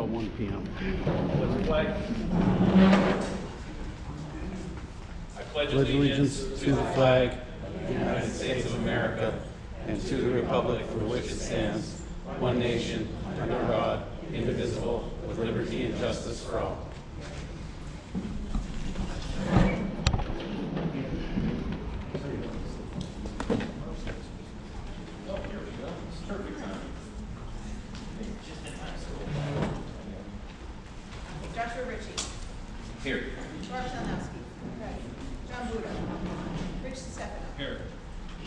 until 1 p.m. Pledge the flag. I pledge Allegiance to the flag of the United States of America and to the republic for which it stands, one nation, under God, indivisible, with liberty and justice for all. Here. Laura Sandowski. John Buda. Rich Stefano. Here.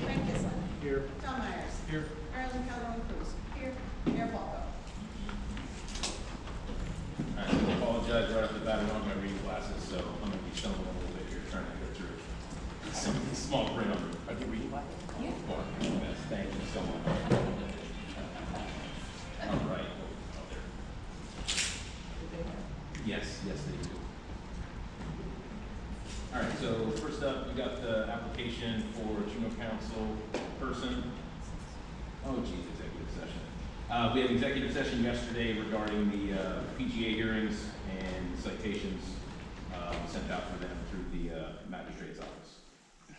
Frank Kislin. Here. Tom Myers. Here. Marilyn Calderon Cruz. Here. Mayor Falco. All right, so I apologize right off the bat. I don't have my reading glasses, so I'm going to be stumbling a little bit here trying to go through some small print on the. Are you reading glasses? Yeah. Yes, thank you so much. All right. Oh, there. Yes, they do. All right, so first up, we got the application for juvenile council person. Oh, geez, executive session. We had an executive session yesterday regarding the PGA hearings and citations sent out for them through the magistrate's office. All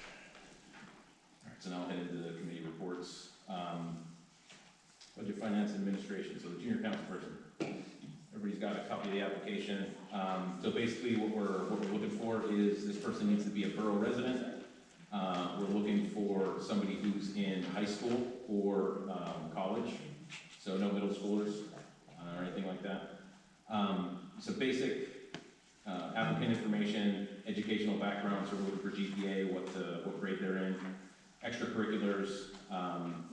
right, so now I'll head into the committee reports. Budget, finance, and administration. So the junior council person. Everybody's got a copy of the application. So basically what we're looking for is this person needs to be a borough resident. We're looking for somebody who's in high school or college, so no middle schoolers or anything like that. So basic applicant information, educational background, so we're looking for GPA, what grade they're in, extracurriculars,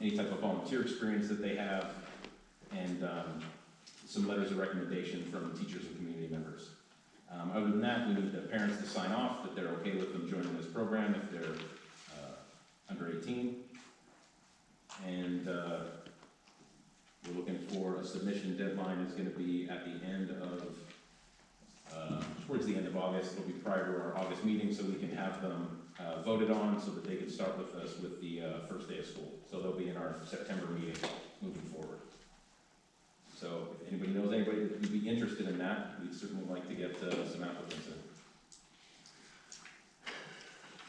any type of volunteer experience that they have, and some letters of recommendation from teachers and community members. Other than that, we need the parents to sign off that they're okay with them joining this program if they're under 18. And we're looking for a submission deadline is going to be at the end of, towards the end of August. It'll be prior to our August meeting so we can have them voted on so that they can start with us with the first day of school. So they'll be in our September meeting moving forward. So if anybody knows anybody that would be interested in that, we'd certainly like to get some applicants in.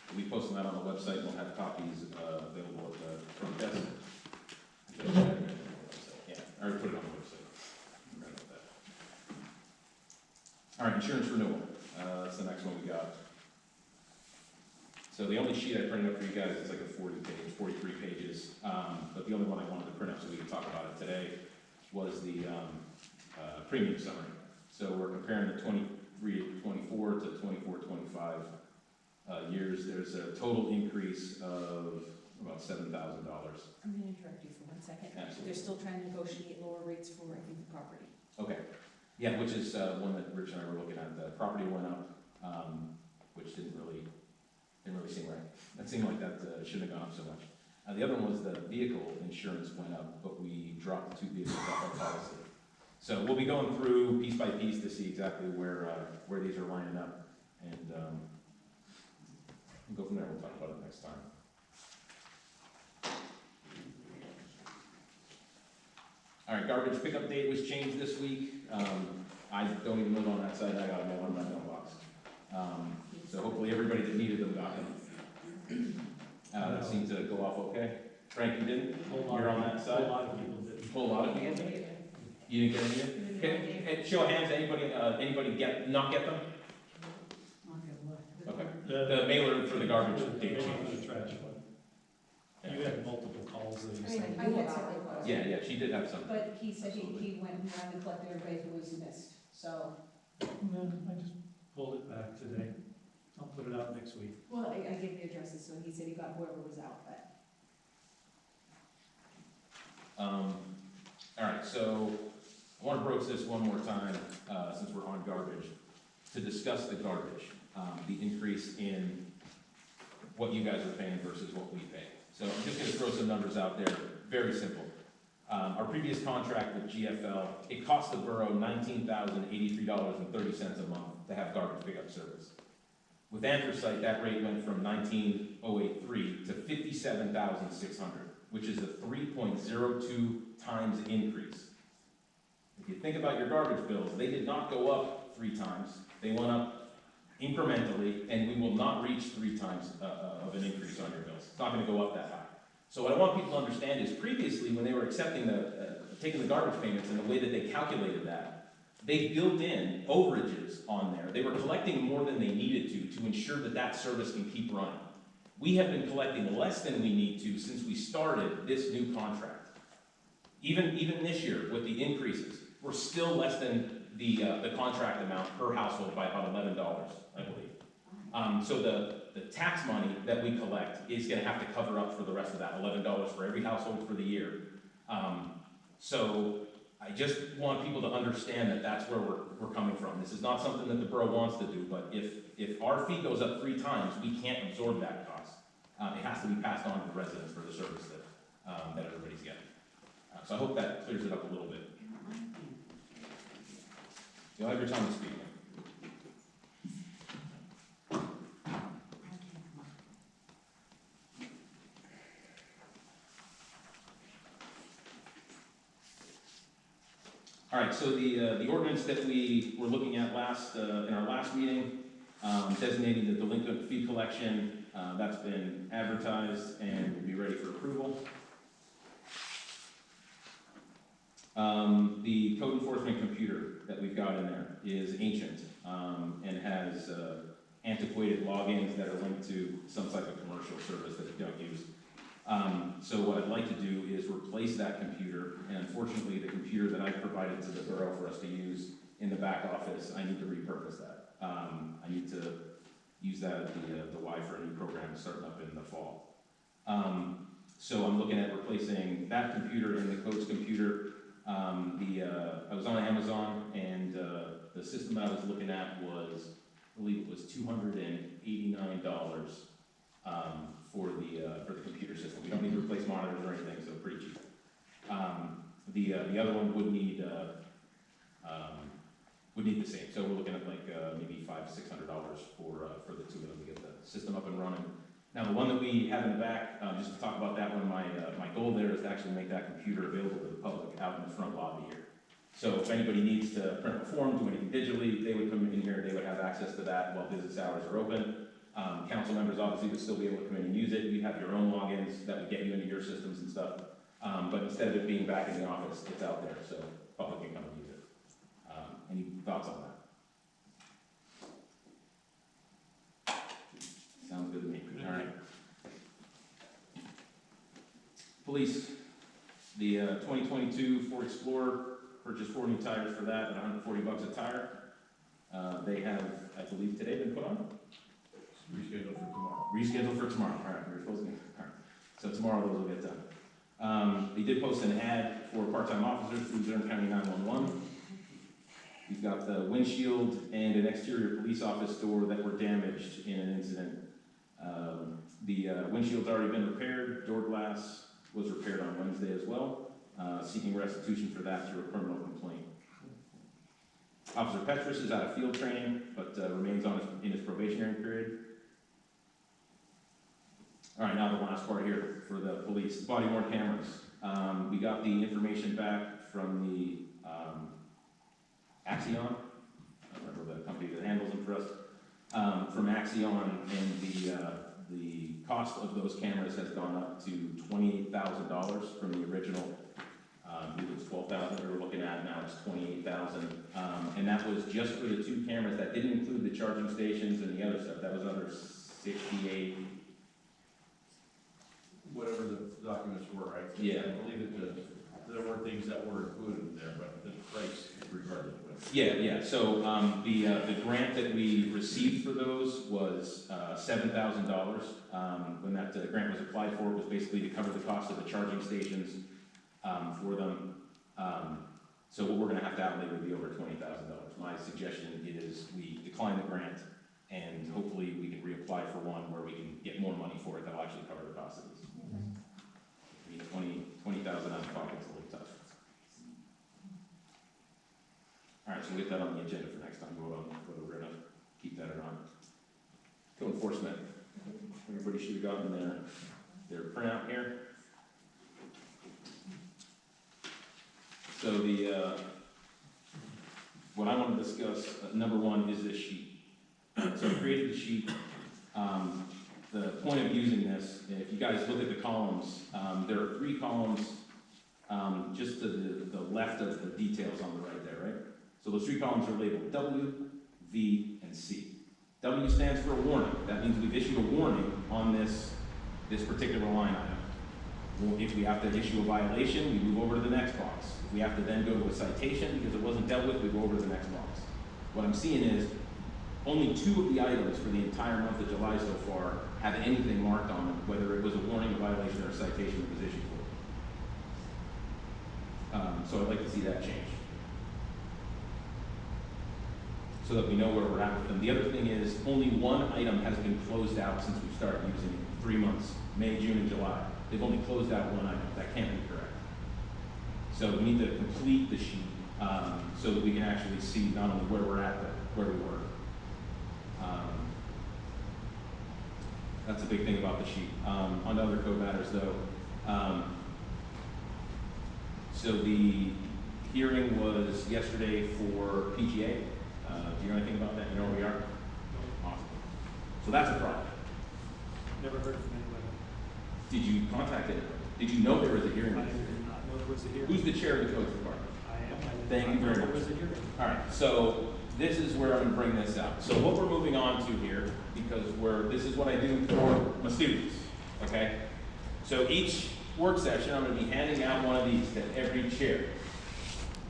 We'll be posting that on the website. We'll have copies available at the front desk. Yeah, I already put it on the website. Right about that. All right, insurance renewal. That's the next one we got. So the only sheet I printed up for you guys is like a 43 pages. But the only one I wanted to print up so we can talk about it today was the premium summary. So we're comparing the 23-24 to 24-25 years. There's a total increase of about $7,000. I'm going to interrupt you for 1 second. Absolutely. They're still trying to negotiate lower rates for, I think, the property. Okay. Yeah, which is one that Rich and I were looking at. The property went up, which didn't really seem right. That seemed like that shouldn't have gone up so much. The other one was the vehicle insurance went up, but we dropped the 2 vehicles off our policy. So we'll be going through piece by piece to see exactly where these are lining up, and we'll go from there. We'll talk about it next time. All right, garbage pickup date was changed this week. I don't even live on that side. I got them all in my mailbox. So hopefully everybody that needed them got them. That seemed to go off okay. Frank, you didn't? You're on that side? A lot of people didn't. A lot of people didn't? You didn't get any? Okay, show of hands, anybody not get them? Okay. The mailer for the garbage date change. The trash one. You had multiple calls that you I said. had several calls. Yeah, she did have some. But he said he went around and collected everybody who was missed, so. No, I just pulled it back today. I'll put it out next week. Well, I gave the addresses, so he said he got whoever was out, but. All right, so I want to broach this one more time, since we're on garbage, to discuss the garbage, the increase in what you guys are paying versus what we pay. So I'm just going to throw some numbers out there, very simple. Our previous contract with GFL, it cost the borough $19,083.30 a month to have garbage pickup service. With Anthracite, that rate went from $19,083 to $57,600, which is a 3.02 times increase. If you think about your garbage bills, they did not go up 3 times. They went up incrementally, and we will not reach 3 times of an increase on your bills. It's not gonna go up that high. So what I want people to understand is previously, when they were accepting taking the garbage payments and the way that they calculated that, they built in overages on there. They were collecting more than they needed to ensure that that service can keep running. We have been collecting less than we need to since we started this new contract. Even this year, with the increases, we're still less than the contract amount per household by about $11, I believe. So the tax money that we collect is gonna have to cover up for the rest of that, $11 for every household for the year. So I just want people to understand that that's where we're coming from. This is not something that the borough wants to do, but if our fee goes up 3 times, we can't absorb that cost. It has to be passed on to the residents for the service that everybody's getting. So I hope that clears it up a little bit. You'll have your time to speak. All right, so the ordinance that we were looking at in our last meeting, designating the delinquent fee collection, that's been advertised and will be ready for approval. The code enforcement computer that we've got in there is ancient and has antiquated logins that are linked to some type of commercial service that we don't use. So what I'd like to do is replace that computer, and unfortunately the computer that I provided to the borough for us to use in the back office, I need to repurpose that. I need to use that at the Y for a new program starting up in the fall. So I'm looking at replacing that computer and the codes computer. I was on Amazon, and the system I was looking at was, I believe it was $289 for the computer system. We don't need to replace monitors or anything, so pretty cheap. The other one would need the same. So we're looking at like maybe $500–600 for the 2 of them to get the system up and running. Now, the one that we have in the back, just to talk about that one, my goal there is to actually make that computer available to the public out in the front lobby here. So if anybody needs to print a form, do anything digitally, they would come in here, they would have access to that while business hours are open. Council members obviously would still be able to come in and use it. You have your own logins that would get you into your systems and stuff. But instead of it being back in the office, it's out there, so public can come and use it. Any thoughts on that? Sounds good to me. All right. Police, the 2022 Ford Explorer, purchased 4 new tires for that at $140 a tire. They have, I believe, today been put on? Rescheduled for tomorrow. Rescheduled for tomorrow. All right, we were supposed to. All right. So tomorrow those will get done. They did post an ad for part-time officers through Durham County 911. We've got the windshield and an exterior police office door that were damaged in an incident. The windshield's already been repaired. Door glass was repaired on Wednesday as well. Seeking restitution for that through a criminal complaint. Officer Petrus is out of field training, but remains in his probationary period. All right, now the last part here for the police, body-worn cameras. We got the information back from the Axion, I don't remember the company that handles them for us, from Axion, and the cost of those cameras has gone up to $28,000 from the original. I believe it was $12,000 we were looking at, now it's $28,000. And that was just for the 2 cameras. That didn't include the charging stations and the other stuff. That was under $68,000. Whatever the documents were, Yeah. I believe that there were things that were included in there, but the price regardless. Yeah. So the grant that we received for those was $7,000. When that grant was applied for, it was basically to cover the cost of the charging stations for them. So what we're going to have to outlay would be over $20,000. My suggestion is we decline the grant, and hopefully we can reapply for one where we can get more money for it that will actually cover the cost of this. I mean, $20,000 out of pocket is a little tough. All right, so we'll get that on the agenda for next time. Whether we're going to keep that or not. Code enforcement. Everybody should have gotten their printout here. So what I want to discuss, number one, is this sheet. So I created the sheet. The point of using this, if you guys look at the columns, there are 3 columns just to the left of the details on the right there, right? So those 3 columns are labeled W, V, and C. W stands for a warning. That means we've issued a warning on this particular line item. Well, if we have to issue a violation, we move over to the next box. If we have to then go to a citation because it wasn't dealt with, we go over to the next box. What I'm seeing is only 2 of the items for the entire month of July so far have anything marked on them, whether it was a warning, a violation, or a citation that was issued for. So I'd like to see that change, so that we know where we're at with them. The other thing is, only 1 item has been closed out since we started using it, 3 months, May, June, and July. They've only closed out 1 item. That can't be correct. So we need to complete the sheet so that we can actually see not only where we're at, but where we were. That's a big thing about the sheet. On other code matters, though, so the hearing was yesterday for PGA. Do you know anything about that? You know where we are? Awesome. So that's a problem. Never heard from anybody. Did you contact it? Did you know there was a hearing? I did not know there was a hearing. Who's the chair of the codes department? I am. Thank you very much. There was a hearing. All right, so this is where I'm gonna bring this out. So what we're moving on to here, because this is what I do for my students, okay? So each work session, I'm gonna be handing out one of these to every chair.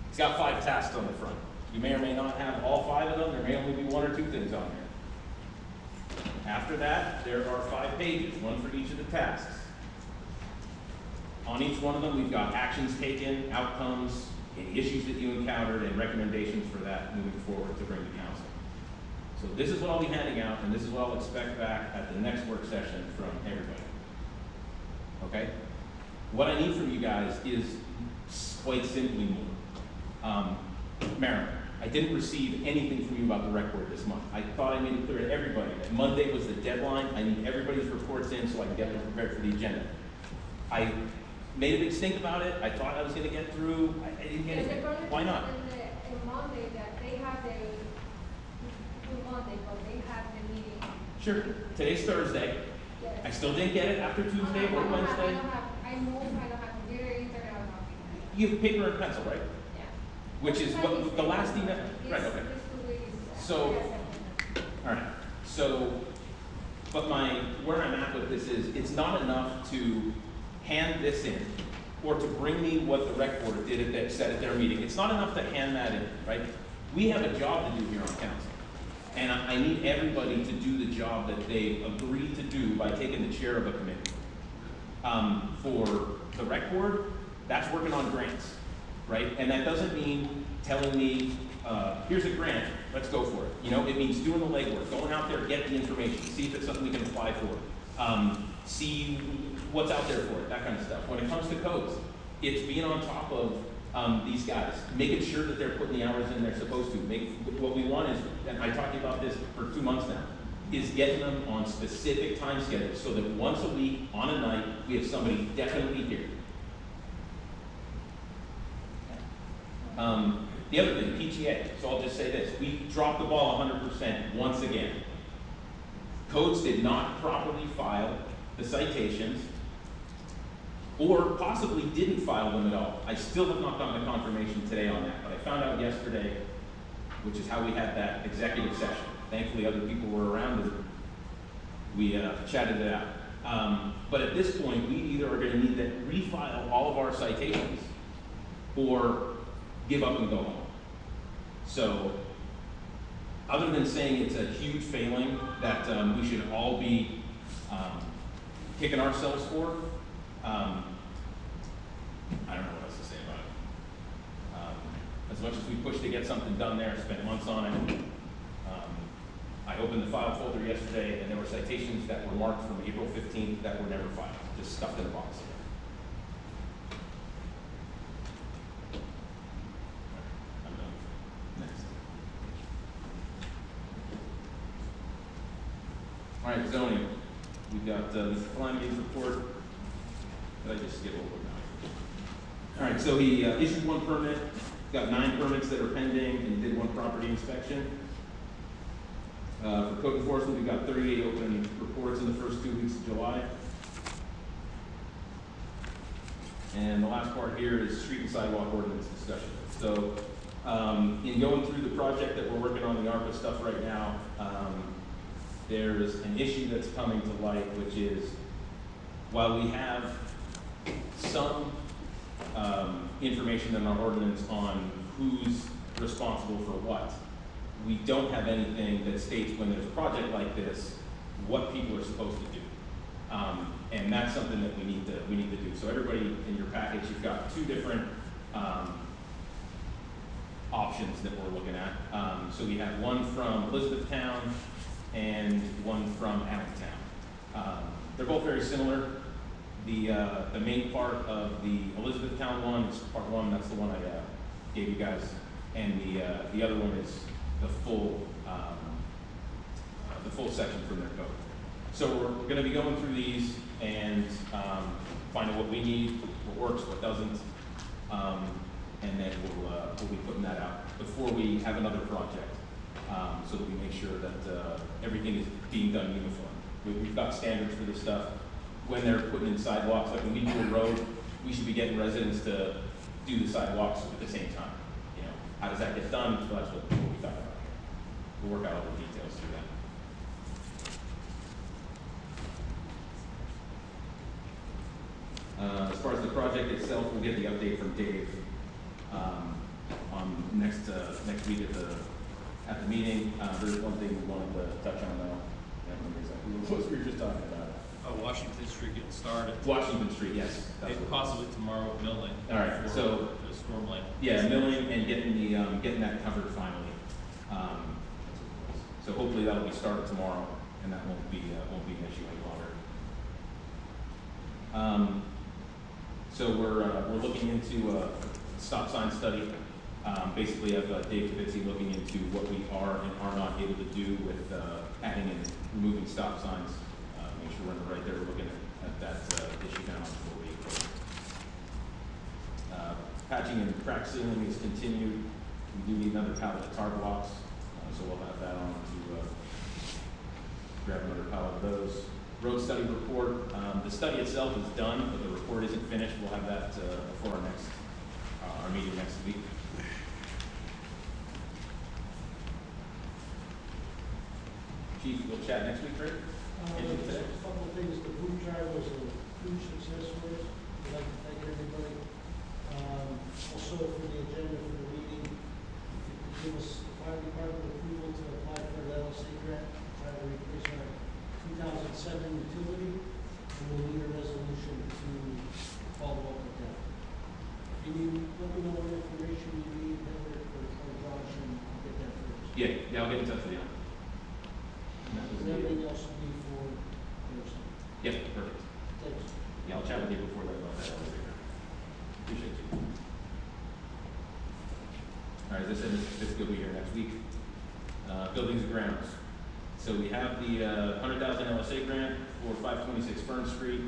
It's got 5 tasks on the front. You may or may not have all 5 of them. There may only be 1 or 2 things on there. After that, there are 5 pages, 1 for each of the tasks. On each one of them, we've got actions taken, outcomes, any issues that you encountered, and recommendations for that moving forward to bring to council. So this is what I'll be handing out, and this is what I'll expect back at the next work session from everybody. Okay? What I need from you guys is quite simply more. Marilyn, I didn't receive anything from you about the rec board this month. I thought I made it clear to everybody that Monday was the deadline. I need everybody's reports in so I can get them prepared for the agenda. I made a big stink about it. I thought I was going to get through. I didn't get anything. Why not? In Monday, that they have the Monday, but they have the meeting. Sure. Today's Thursday. Yes. I still didn't get it after Tuesday or Wednesday. I know I don't have computer, internet, or nothing. You have paper and pencil, right? Yeah. Which is what the last email. Right. Okay. So, all right. So, but where I'm at with this is, it's not enough to hand this in or to bring me what the rec board said at their meeting. It's not enough to hand that in, right? We have a job to do here on council. And I need everybody to do the job that they agreed to do by taking the chair of a committee. For the rec board, that's working on grants, right? And that doesn't mean telling me, here's a grant, let's go for it. You know, it means doing the legwork, going out there, get the information, see if it's something we can apply for, see what's out there for it, that kind of stuff. When it comes to codes, it's being on top of these guys, making sure that they're putting the hours in they're supposed to. What we want is, and I talked about this for 2 months now, is getting them on specific time schedules so that once a week, on a night, we have somebody definitely here. The other thing, PTA, so I'll just say this, we dropped the ball 100% once again. Codes did not properly file the citations, or possibly didn't file them at all. I still have not gotten a confirmation today on that, but I found out yesterday, which is how we had that executive session. Thankfully, other people were around and we chatted it out. But at this point, we either are going to need to refile all of our citations or give up and go home. So, other than saying it's a huge failing that we should all be kicking ourselves for, I don't know what else to say about it. As much as we pushed to get something done there, spent months on it. I opened the file folder yesterday and there were citations that were marked from April 15th that were never filed, just stuffed in a box. I'm done. Next. All right, zoning. We've got Mr. Flanagan's report. Did I just skip over now? All right, so he issued 1 permit got 9 permits that are pending and did 1 property inspection. For code enforcement, we've got 38 open reports in the first 2 weeks of July. And the last part here is street and sidewalk ordinance discussion. So, in going through the project that we're working on, the ARPA stuff right now, there's an issue that's coming to light, which is, while we have some information in our ordinance on who's responsible for what, we don't have anything that states when there's a project like this, what people are supposed to do. And that's something that we need to do. So everybody in your package, you've got 2 different options that we're looking at. So we have one from Elizabethtown and one from Allentown. They're both very similar. The main part of the Elizabethtown one is part 1. That's the one I gave you guys, and the other one is the full section from their code. So we're going to be going through these and finding what we need, what works, what doesn't, and then we'll be putting that out before we have another project, so that we make sure that everything is being done uniform. We've got standards for this stuff. When they're putting in sidewalks, like when we do a road, we should be getting residents to do the sidewalks at the same time. You know, how does that get done? Well, that's what we talk about here. We'll work out all the details through that. As far as the project itself, we'll get the update from Dave on next week at the meeting. There's one thing we wanted to touch on though. I don't remember exactly what we were just talking about. Washington Street getting started. Washington Street, yes. Maybe possibly tomorrow with milling. All right, so the storm lane. yeah, milling and getting that covered finally. So hopefully that'll be started tomorrow, and that won't be an issue any longer. So we're looking into a stop sign study. Basically, I've Dave Kavitsky looking into what we are and are not able to do with adding and removing stop signs. Make sure we're in the right there. We're looking at that issue now before we patching and crack sealing is continued. We do need another pallet of tar blocks, so we'll have that on to grab another pallet of those. Road study report. The study itself is done, but the report isn't finished. We'll have that before our meeting next week. Chief, we'll chat next week, right? Just a couple of things. The food drive was a huge success for us. I'd like to thank everybody. Also for the agenda for the meeting, if you could give us the fire department approval to apply for the LLC grant, try to replace our 2007 utility, and we'll need a resolution to follow up with that. If you need, let me know what information you need, Heather or Josh, and I'll get that first. Yeah, I'll get in touch with you. And everything else will be for Thursday. Yep, perfect. Thanks. Yeah, I'll chat with you before that about that elevator. Appreciate you. All right, as I said, this will be here next week. Buildings and grounds. So we have the 100,000 LSA grant for 526 Fern Street.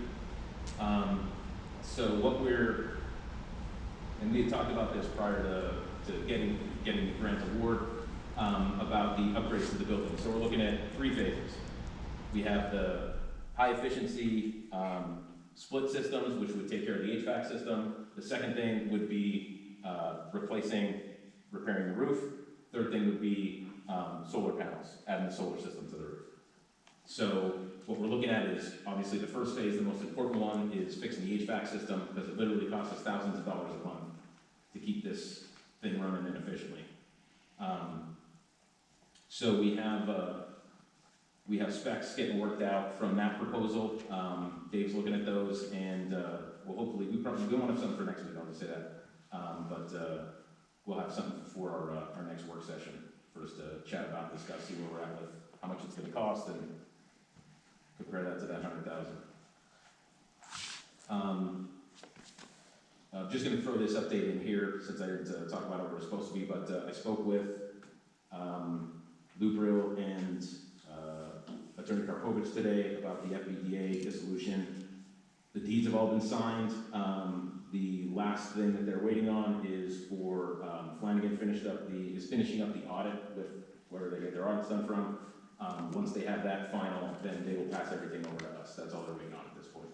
So what and we had talked about this prior to getting the grant award, about the upgrades to the building. So we're looking at 3 phases. We have the high efficiency split systems, which would take care of the HVAC system. The second thing would be repairing the roof. Third thing would be solar panels, adding the solar system to the roof. So what we're looking at is, obviously the first phase, the most important one, is fixing the HVAC system, because it literally costs us thousands of dollars a month to keep this thing running and efficiently. So we have specs getting worked out from that proposal. Dave's looking at those, and we'll hopefully, we won't have something for next week, I'll just say that. But we'll have something for our next work session for us to chat about, discuss, see where we're at with how much it's going to cost, and compare that to that 100,000. I'm just going to throw this update in here since I didn't talk about what we're supposed to be, but I spoke with Lou Brill and Attorney Karpovich today about the FBDA dissolution. The deeds have all been signed. The last thing that they're waiting on is for, Flanagan is finishing up the audit with wherever they get their audits done from. Once they have that final, then they will pass everything over to us. That's all they're waiting on at this point.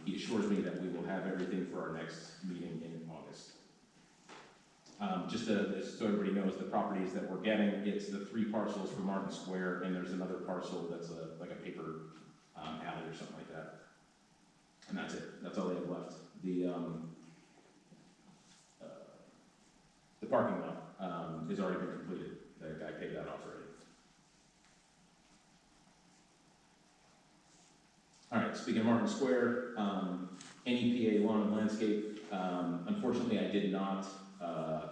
He assures me that we will have everything for our next meeting in August. Just so everybody knows, the properties that we're getting, it's the 3 parcels for Martin Square, and there's another parcel that's like a paper alley or something like that. And that's it. That's all they have left. The parking lot has already been completed. The guy paid that off already. All right, speaking of Martin Square, NEPA Lawn and Landscape, unfortunately I did not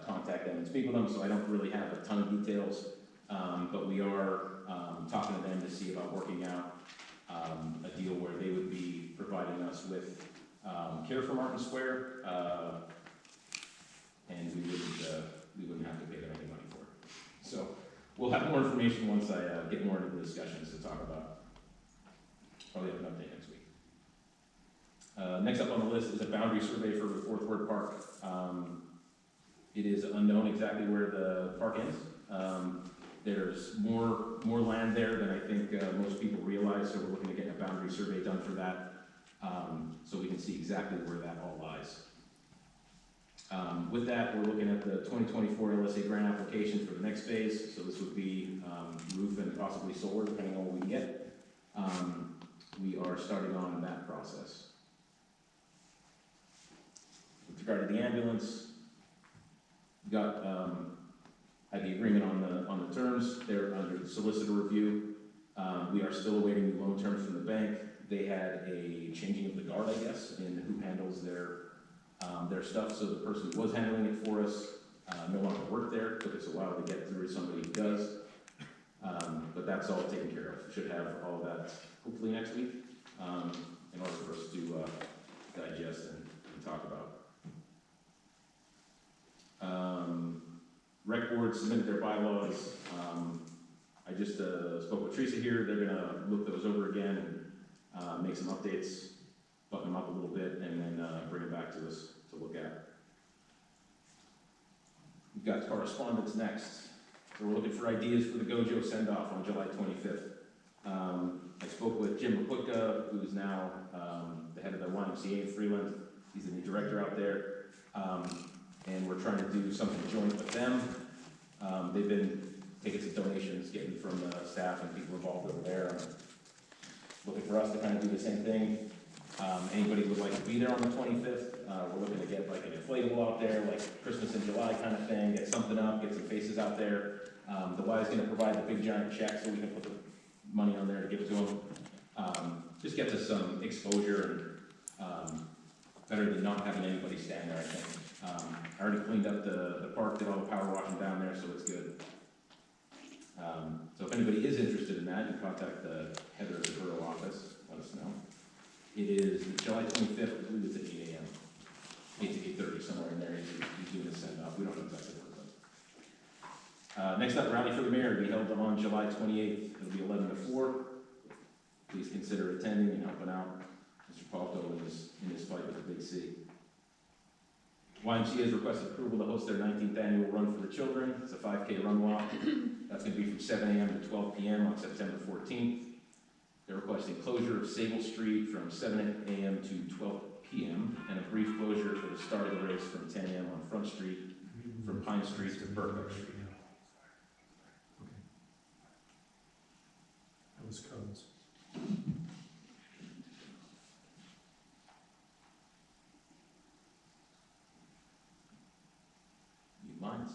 contact them and speak with them, so I don't really have a ton of details, but we are talking to them to see about working out a deal where they would be providing us with care for Martin Square, and we wouldn't have to pay them any money for it. So we'll have more information once I get more into the discussions to talk about. Probably have an update next week. Next up on the list is a boundary survey for the Fourth Ward Park. It is unknown exactly where the park ends. There's more land there than I think most people realize, so we're looking to get a boundary survey done for that, so we can see exactly where that all lies. With that, we're looking at the 2024 LSA grant application for the next phase, so this would be roof and possibly solar, depending on what we can get. We are starting on that process. With regard to the ambulance, we got had the agreement on the terms. They're under solicitor review. We are still awaiting the loan terms from the bank. They had a changing of the guard, I guess, in who handles their stuff. So the person who was handling it for us no longer worked there. It took us a while to get through to somebody who does. But that's all taken care of. We should have all of that hopefully next week in order for us to digest and talk about. Rec board submitted their bylaws. I just spoke with Teresa here. They're gonna look those over again and make some updates, button them up a little bit, and then bring it back to us to look at. We've got correspondence next. So we're looking for ideas for the Gojo send-off on July 25th. I spoke with Jim Raputka, who's now the head of the YMCA in Freeland. He's the new director out there. And we're trying to do something joint with them. They've been taking some donations, getting from the staff and people involved over there. Looking for us to kind of do the same thing. Anybody who would like to be there on the 25th, we're looking to get like an inflatable out there, like Christmas in July kind of thing, get something up, get some faces out there. The Y is going to provide the big giant check so we can put the money on there to give it to them. Just gets us some exposure and better than not having anybody stand there, I think. I already cleaned up the park, did all the power washing down there, so it's good. So if anybody is interested in that, you can contact the head of the borough office, let us know. It is July 25th, I believe it's at 8 a.m. 8 to 8:30, somewhere in there, he's doing the send-off. We don't know exactly where, but. Next up, rally for the mayor will be held on July 28th. It'll be 11 to 4. Please consider attending and helping out Mr. Palco in his fight with the Big C. YMCA has requested approval to host their 19th annual Run for the Children. It's a 5K run walk. That's going to be from 7 a.m. to 12 p.m. on September 14th. They're requesting closure of Sable Street from 7 a.m. to 12 p.m. and a brief closure for the start of the race from 10 a.m. on Front Street, from Pine Street to Burbank Street. That was codes. Mine's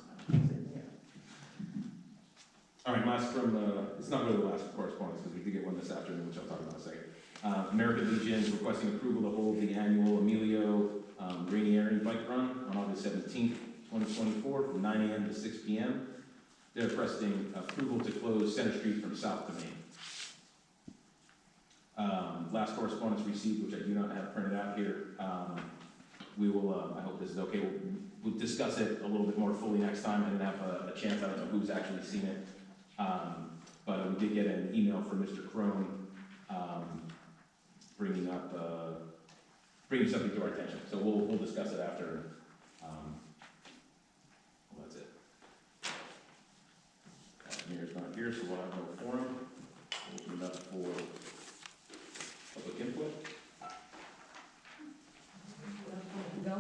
all right, last from, it's not really the last correspondence because we did get one this afternoon, which I'll talk about in a second. American Legion is requesting approval to hold the annual Emilio Rainieri Bike Run on August 17th, 2024 from 9 a.m. to 6 p.m. They're requesting approval to close Center Street from south to main. Last correspondence received, which I do not have printed out here. We will, I hope this is okay, we'll discuss it a little bit more fully next time. I didn't have a chance, I don't know who's actually seen it. But we did get an email from Mr. Crone bringing up bringing something to our attention. So we'll discuss it after, well, that's it. Mayor's not here, so we'll have no forum. We'll open it up for public input. Go.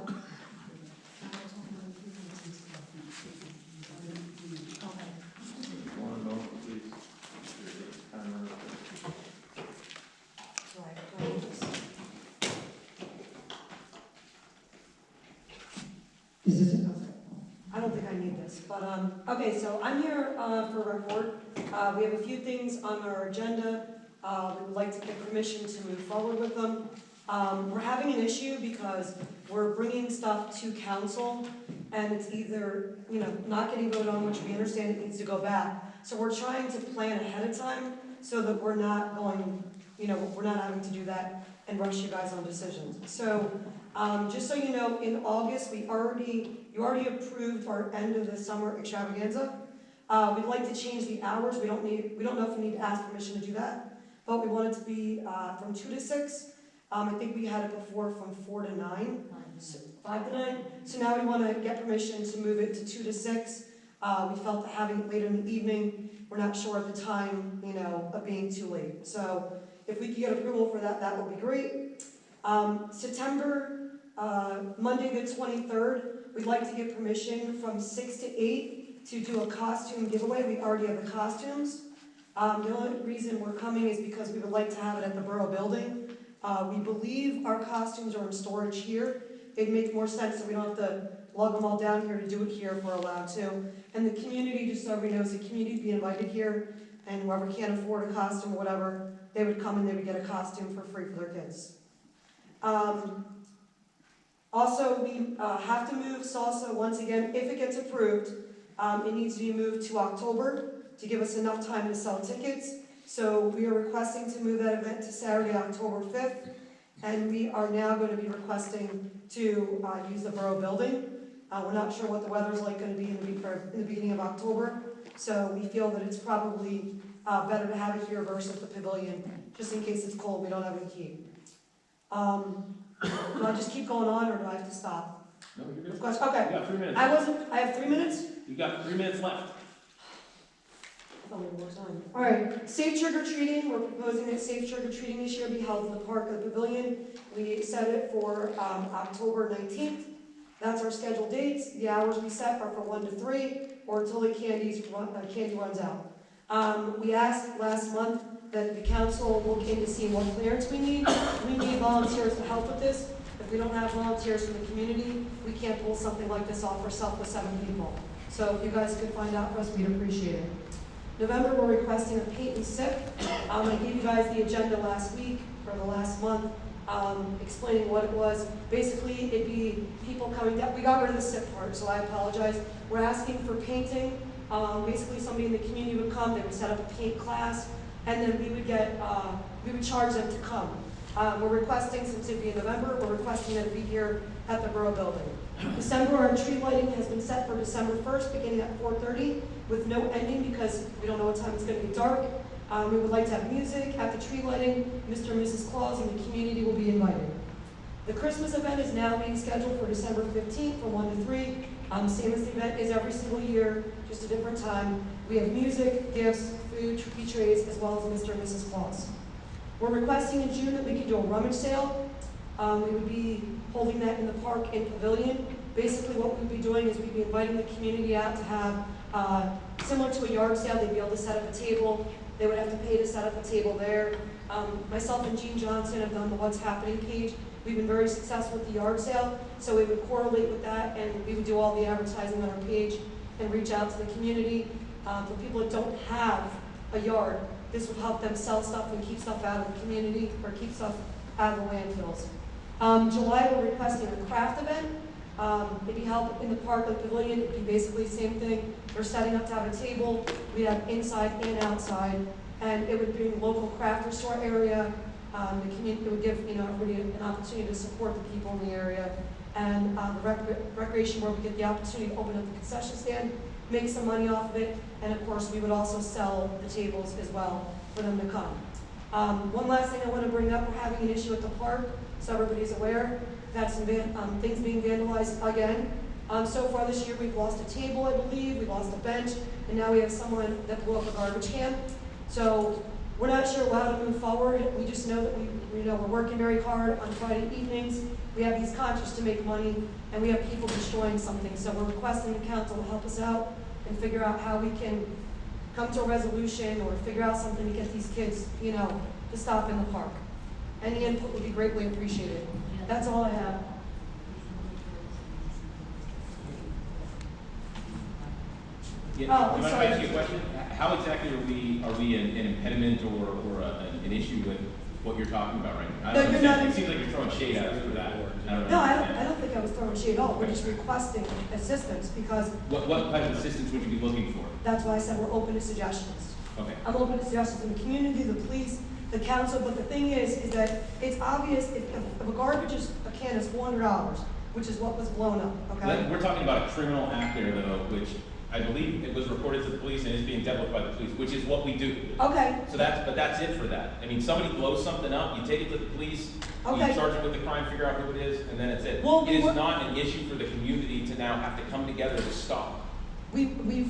One moment, please. There's a timer. Is this it? I don't think I need this, but, okay, so I'm here, for a report. We have a few things on our agenda. We would like to get permission to move forward with them. We're having an issue because we're bringing stuff to council and it's either, not getting voted on, which we understand it needs to go back. So we're trying to plan ahead of time so that we're not going, we're not having to do that and rush you guys on decisions. So, just so you know, in August, you already approved our end of the summer extravaganza. We'd like to change the hours. We don't know if we need to ask permission to do that, but we want it to be from 2 to 6. I think we had it before from 4 to 9, 5 to 9. So now we want to get permission to move it to 2 to 6. We felt that having it later in the evening, we're not sure at the time, of being too late. So if we could get approval for that, that would be great. September, Monday the 23rd, we'd like to get permission from 6 to 8 to do a costume giveaway. We already have the costumes. The only reason we're coming is because we would like to have it at the Borough building. We believe our costumes are in storage here. It'd make more sense so we don't have to lug them all down here to do it here if we're allowed to. And the community, just so everybody knows, the community would be invited here, and whoever can't afford a costume or whatever, they would come and they would get a costume for free for their kids. Also, we have to move salsa once again. If it gets approved, it needs to be moved to October to give us enough time to sell tickets. So we are requesting to move that event to Saturday, October 5th, and we are now going to be requesting to use the Borough building. We're not sure what the weather's like going to be in the beginning of October, so we feel that it's probably better to have it here versus the pavilion, just in case it's cold, we don't have any heat. Do I just keep going on, or do I have to stop? No, you're good. Okay. You got 3 minutes. I have 3 minutes? You got 3 minutes left. I thought we had more time. All right, safe trick-or-treating. We're proposing that safe trick-or-treating this year be held in the park of the pavilion. We set it for October 19th. That's our scheduled dates. The hours we set are from 1 to 3, or until the candy runs out. We asked last month that the council look into seeing what clearance we need. We need volunteers to help with this. If we don't have volunteers from the community, we can't pull something like this off ourselves with 7 people. So if you guys could find out for us, we'd appreciate it. November, we're requesting a paint and sip. I gave you guys the agenda last week, or the last month, explaining what it was. Basically, it'd be people coming down. We got rid of the sip part, so I apologize. We're asking for painting. Basically, somebody in the community would come, they would set up a paint class, and then we would charge them to come. We're requesting, since it'd be in November, we're requesting that it be here at the Borough building. December, our tree lighting has been set for December 1st, beginning at 4:30, with no ending because we don't know what time it's going to be dark. We would like to have music at the tree lighting. Mr. and Mrs. Claus and the community will be invited. The Christmas event is now being scheduled for December 15th from 1 to 3. Same as the event is every single year, just a different time. We have music, gifts, food, tree trays, as well as Mr. and Mrs. Claus. We're requesting in June that we can do a rummage sale. We would be holding that in the park in Pavilion. Basically what we'd be doing is we'd be inviting the community out to have, similar to a yard sale, they'd be able to set up a table. They would have to pay to set up a table there. Myself and Jean Johnson have done the What's Happening page. We've been very successful with the yard sale, so we would correlate with that and we would do all the advertising on our page and reach out to the community. For people that don't have a yard, this would help them sell stuff and keep stuff out of the community, or keep stuff out of the landfills. July, we're requesting a craft event. It'd be held in the park of the pavilion. It'd be basically the same thing. We're setting up to have a table. We'd have inside and outside, and it would be a local craft store area. The community would give everybody an opportunity to support the people in the area, and the recreation board would get the opportunity to open up the concession stand, make some money off of it, and of course we would also sell the tables as well for them to come. One last thing I want to bring up: we're having an issue at the park. so everybody's aware. That's some things being vandalized again. So far this year, we've lost a table, I believe, we lost a bench, and now we have someone that blew up a garbage can. So we're not sure how to move forward. We just know that we're working very hard on Friday evenings. We have these concerts to make money, and we have people destroying something. So we're requesting the council to help us out and figure out how we can come to a resolution or figure out something to get these kids, to stop in the park. Any input would be greatly appreciated. That's all I have. Yeah, Oh, I'm can I sorry. ask you a question? How exactly are we an impediment or an issue with what you're talking about right now? I No, don't you're not- understand. It seems like you're throwing shade at us for that. No, I don't think I was throwing shade at all. We're just requesting assistance because What type of assistance would you be looking for? that's why I said we're open to suggestions. Okay. I'm open to suggestions from the community, the police, the council, but the thing is that it's obvious if a can is $400, which is what was blown up, okay? We're talking about a criminal act there though, which I believe it was reported to the police and is being dealt with by the police, which is what we do. Okay, So that's it for that. I mean, somebody blows something up, you take it to the police, you Okay. charge it with the crime, figure out who it is, and then it's it. Well, It is we're- not an issue for the community to now have to come together to stop.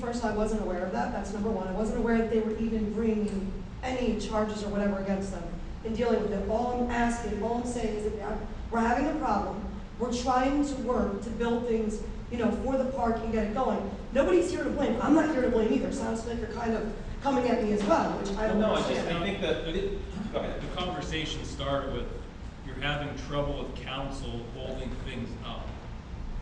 first, I wasn't aware of that, that's number one. I wasn't aware that they were even bringing any charges or whatever against them in dealing with it. All I'm saying is that we're having a problem. We're trying to work to build things, for the park and get it going. Nobody's here to blame. I'm not here to blame either. Sounds like you're kind of coming at me as well, which I don't No, I understand. think that, go ahead. The conversation started with, you're having trouble with council holding things up.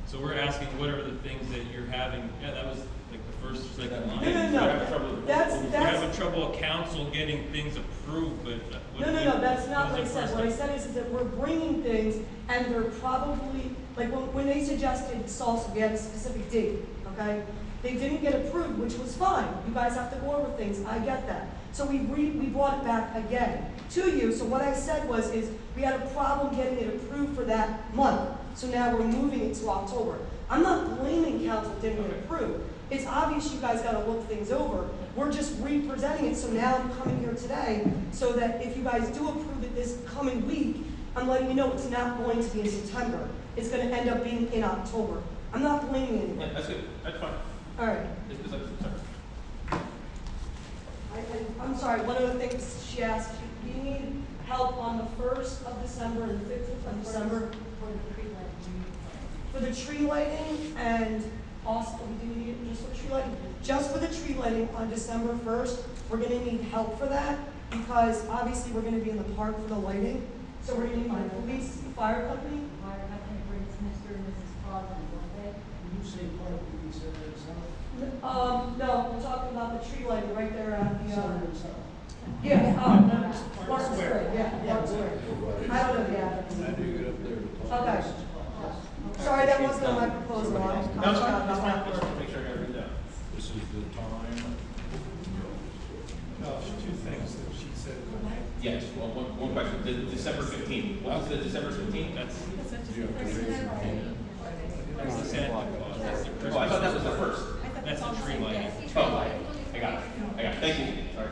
So we're asking, what are the things that you're having, that was like the first, second line. No. We're having trouble with- We're having trouble with council getting things approved, but. No, that's not what I said. What I said is that we're bringing things and they're probably, like when they suggested salsa, we had a specific date, okay? They didn't get approved, which was fine. You guys have to go over things, I get that. So we brought it back again to you. So what I said is we had a problem getting it approved for that month. So now we're moving it to October. I'm not blaming council didn't get approved. It's obvious you guys gotta look things over. We're just representing it, so now I'm coming here today so that if you guys do approve it this coming week, I'm letting you know it's not going to be in September. It's gonna end up being in October. I'm not blaming anyone. Yeah, that's good, that's fine. All right. Sorry. I'm sorry, one of the things she asked, do you need help on the 1st of December and the 15th of December? For the tree lighting and also, do you need it just for the tree lighting? Just for the tree lighting on December 1st, we're gonna need help for that because obviously we're gonna be in the park for the lighting. So we're gonna need my police, fire company. Fire company brings Mr. and Mrs. Claus on one day. When you say park, you mean Center and South? No, we're talking about the tree lighting right there at the, Center and South. yeah, Martin Square, yeah, Martin Square. I don't know the address. How do you get up there to talk? Okay. Sorry, that wasn't on my proposal. No, it's fine, that's fine, let's make sure I got it written down. This is the time. No, two things that she said. Yeah, just one question, the December 15th, what was the December 15th? That's You have to raise your hand. the Santa Claus, that's the Christmas. Oh, I thought that was the first. That's the tree lighting. Oh, I got it, thank you, sorry.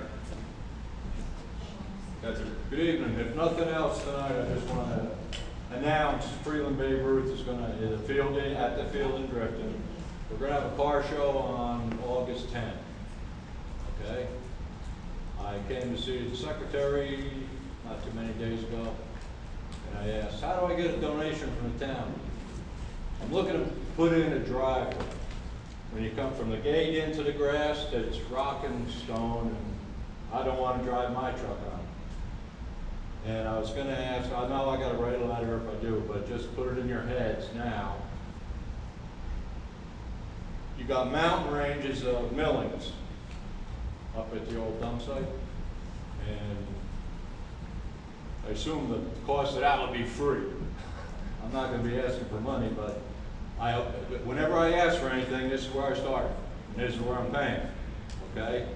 That's it. Good evening. If nothing else tonight, I just want to announce Freeland Borough is a field day at the field in Drifton. We're going to have a car show on August 10th. Okay? I came to see the secretary not too many days ago, and I asked, how do I get a donation from the town? I'm looking to put in a driveway. When you come from the gate into the grass, it's rock and stone, and I don't want to drive my truck on it. And I was gonna ask, I know I gotta write a letter if I do, but just put it in your heads now. You got mountain ranges of millings up at the old dump site. And I assume the cost of that would be free. I'm not gonna be asking for money, but whenever I ask for anything, this is where I start, and this is where I'm paying, okay?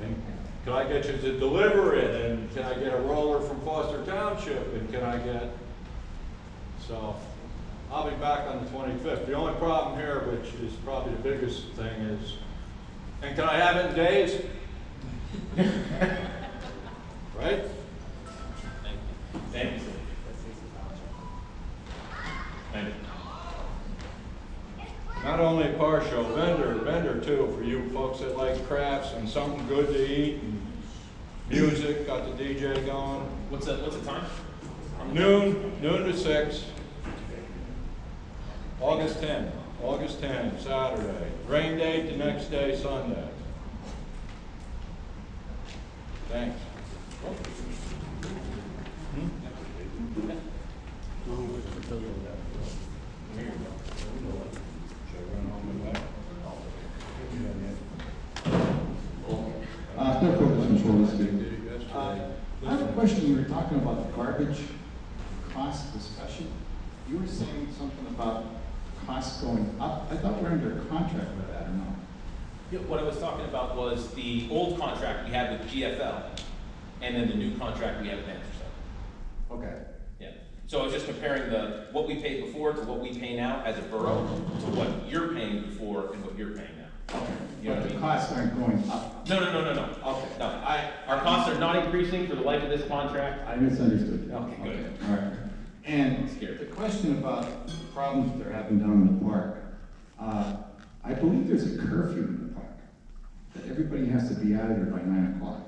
And can I get you to deliver it, and can I get a roller from Foster Township, and can I get, so, I'll be back on the 25th. The only problem here, which is probably the biggest thing is, and can I have it in days? Right? Thank you. crafts and something good to eat and music, got the DJ going. What's the time? Noon to 6. August 10, Saturday. Rain date the next day, Sunday. Thanks. I have a question. You were talking about the garbage cost discussion. You were saying something about costs going up. I thought we're under a contract with that, or no? Yeah, what I was talking about was the old contract we had with GFL, and then the new contract we have with Anderson. Okay. Yeah. So I was just comparing what we paid before to what we pay now as a borough to what you're paying before and what you're paying now. Okay. You know But what I the mean? costs aren't going up. No. Okay. No, our costs are not increasing for the life of this contract. I misunderstood. Okay, good. All right. And Scared. the question about problems they're having down in the park, I believe there's a curfew in the park, that everybody has to be out of there by 9 o'clock.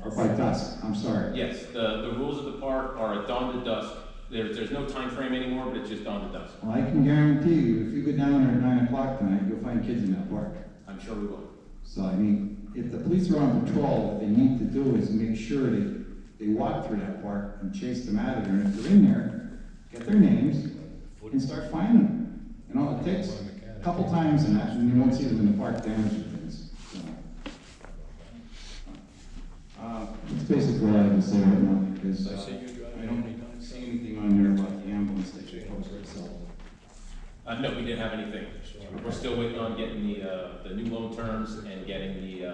Or by dusk, I'm sorry. Yes, the rules of the park are dawn to dusk. There's no time frame anymore, but it's just dawn to dusk. Well, I can guarantee you, if you go down there at 9 o'clock tonight, you'll find kids in that park. I'm sure we will. So, I mean, if the police are on patrol, what they need to do is make sure they walk through that park and chase them out of there. And if they're in there, get their names and start finding them. You know, it takes a couple times and that, and you won't see them in the park damaging things. So, that's basically all I can say right now, because I don't see anything on there about the ambulance that you posted, so. No, we didn't have anything. We're still waiting on getting the new loan terms and getting the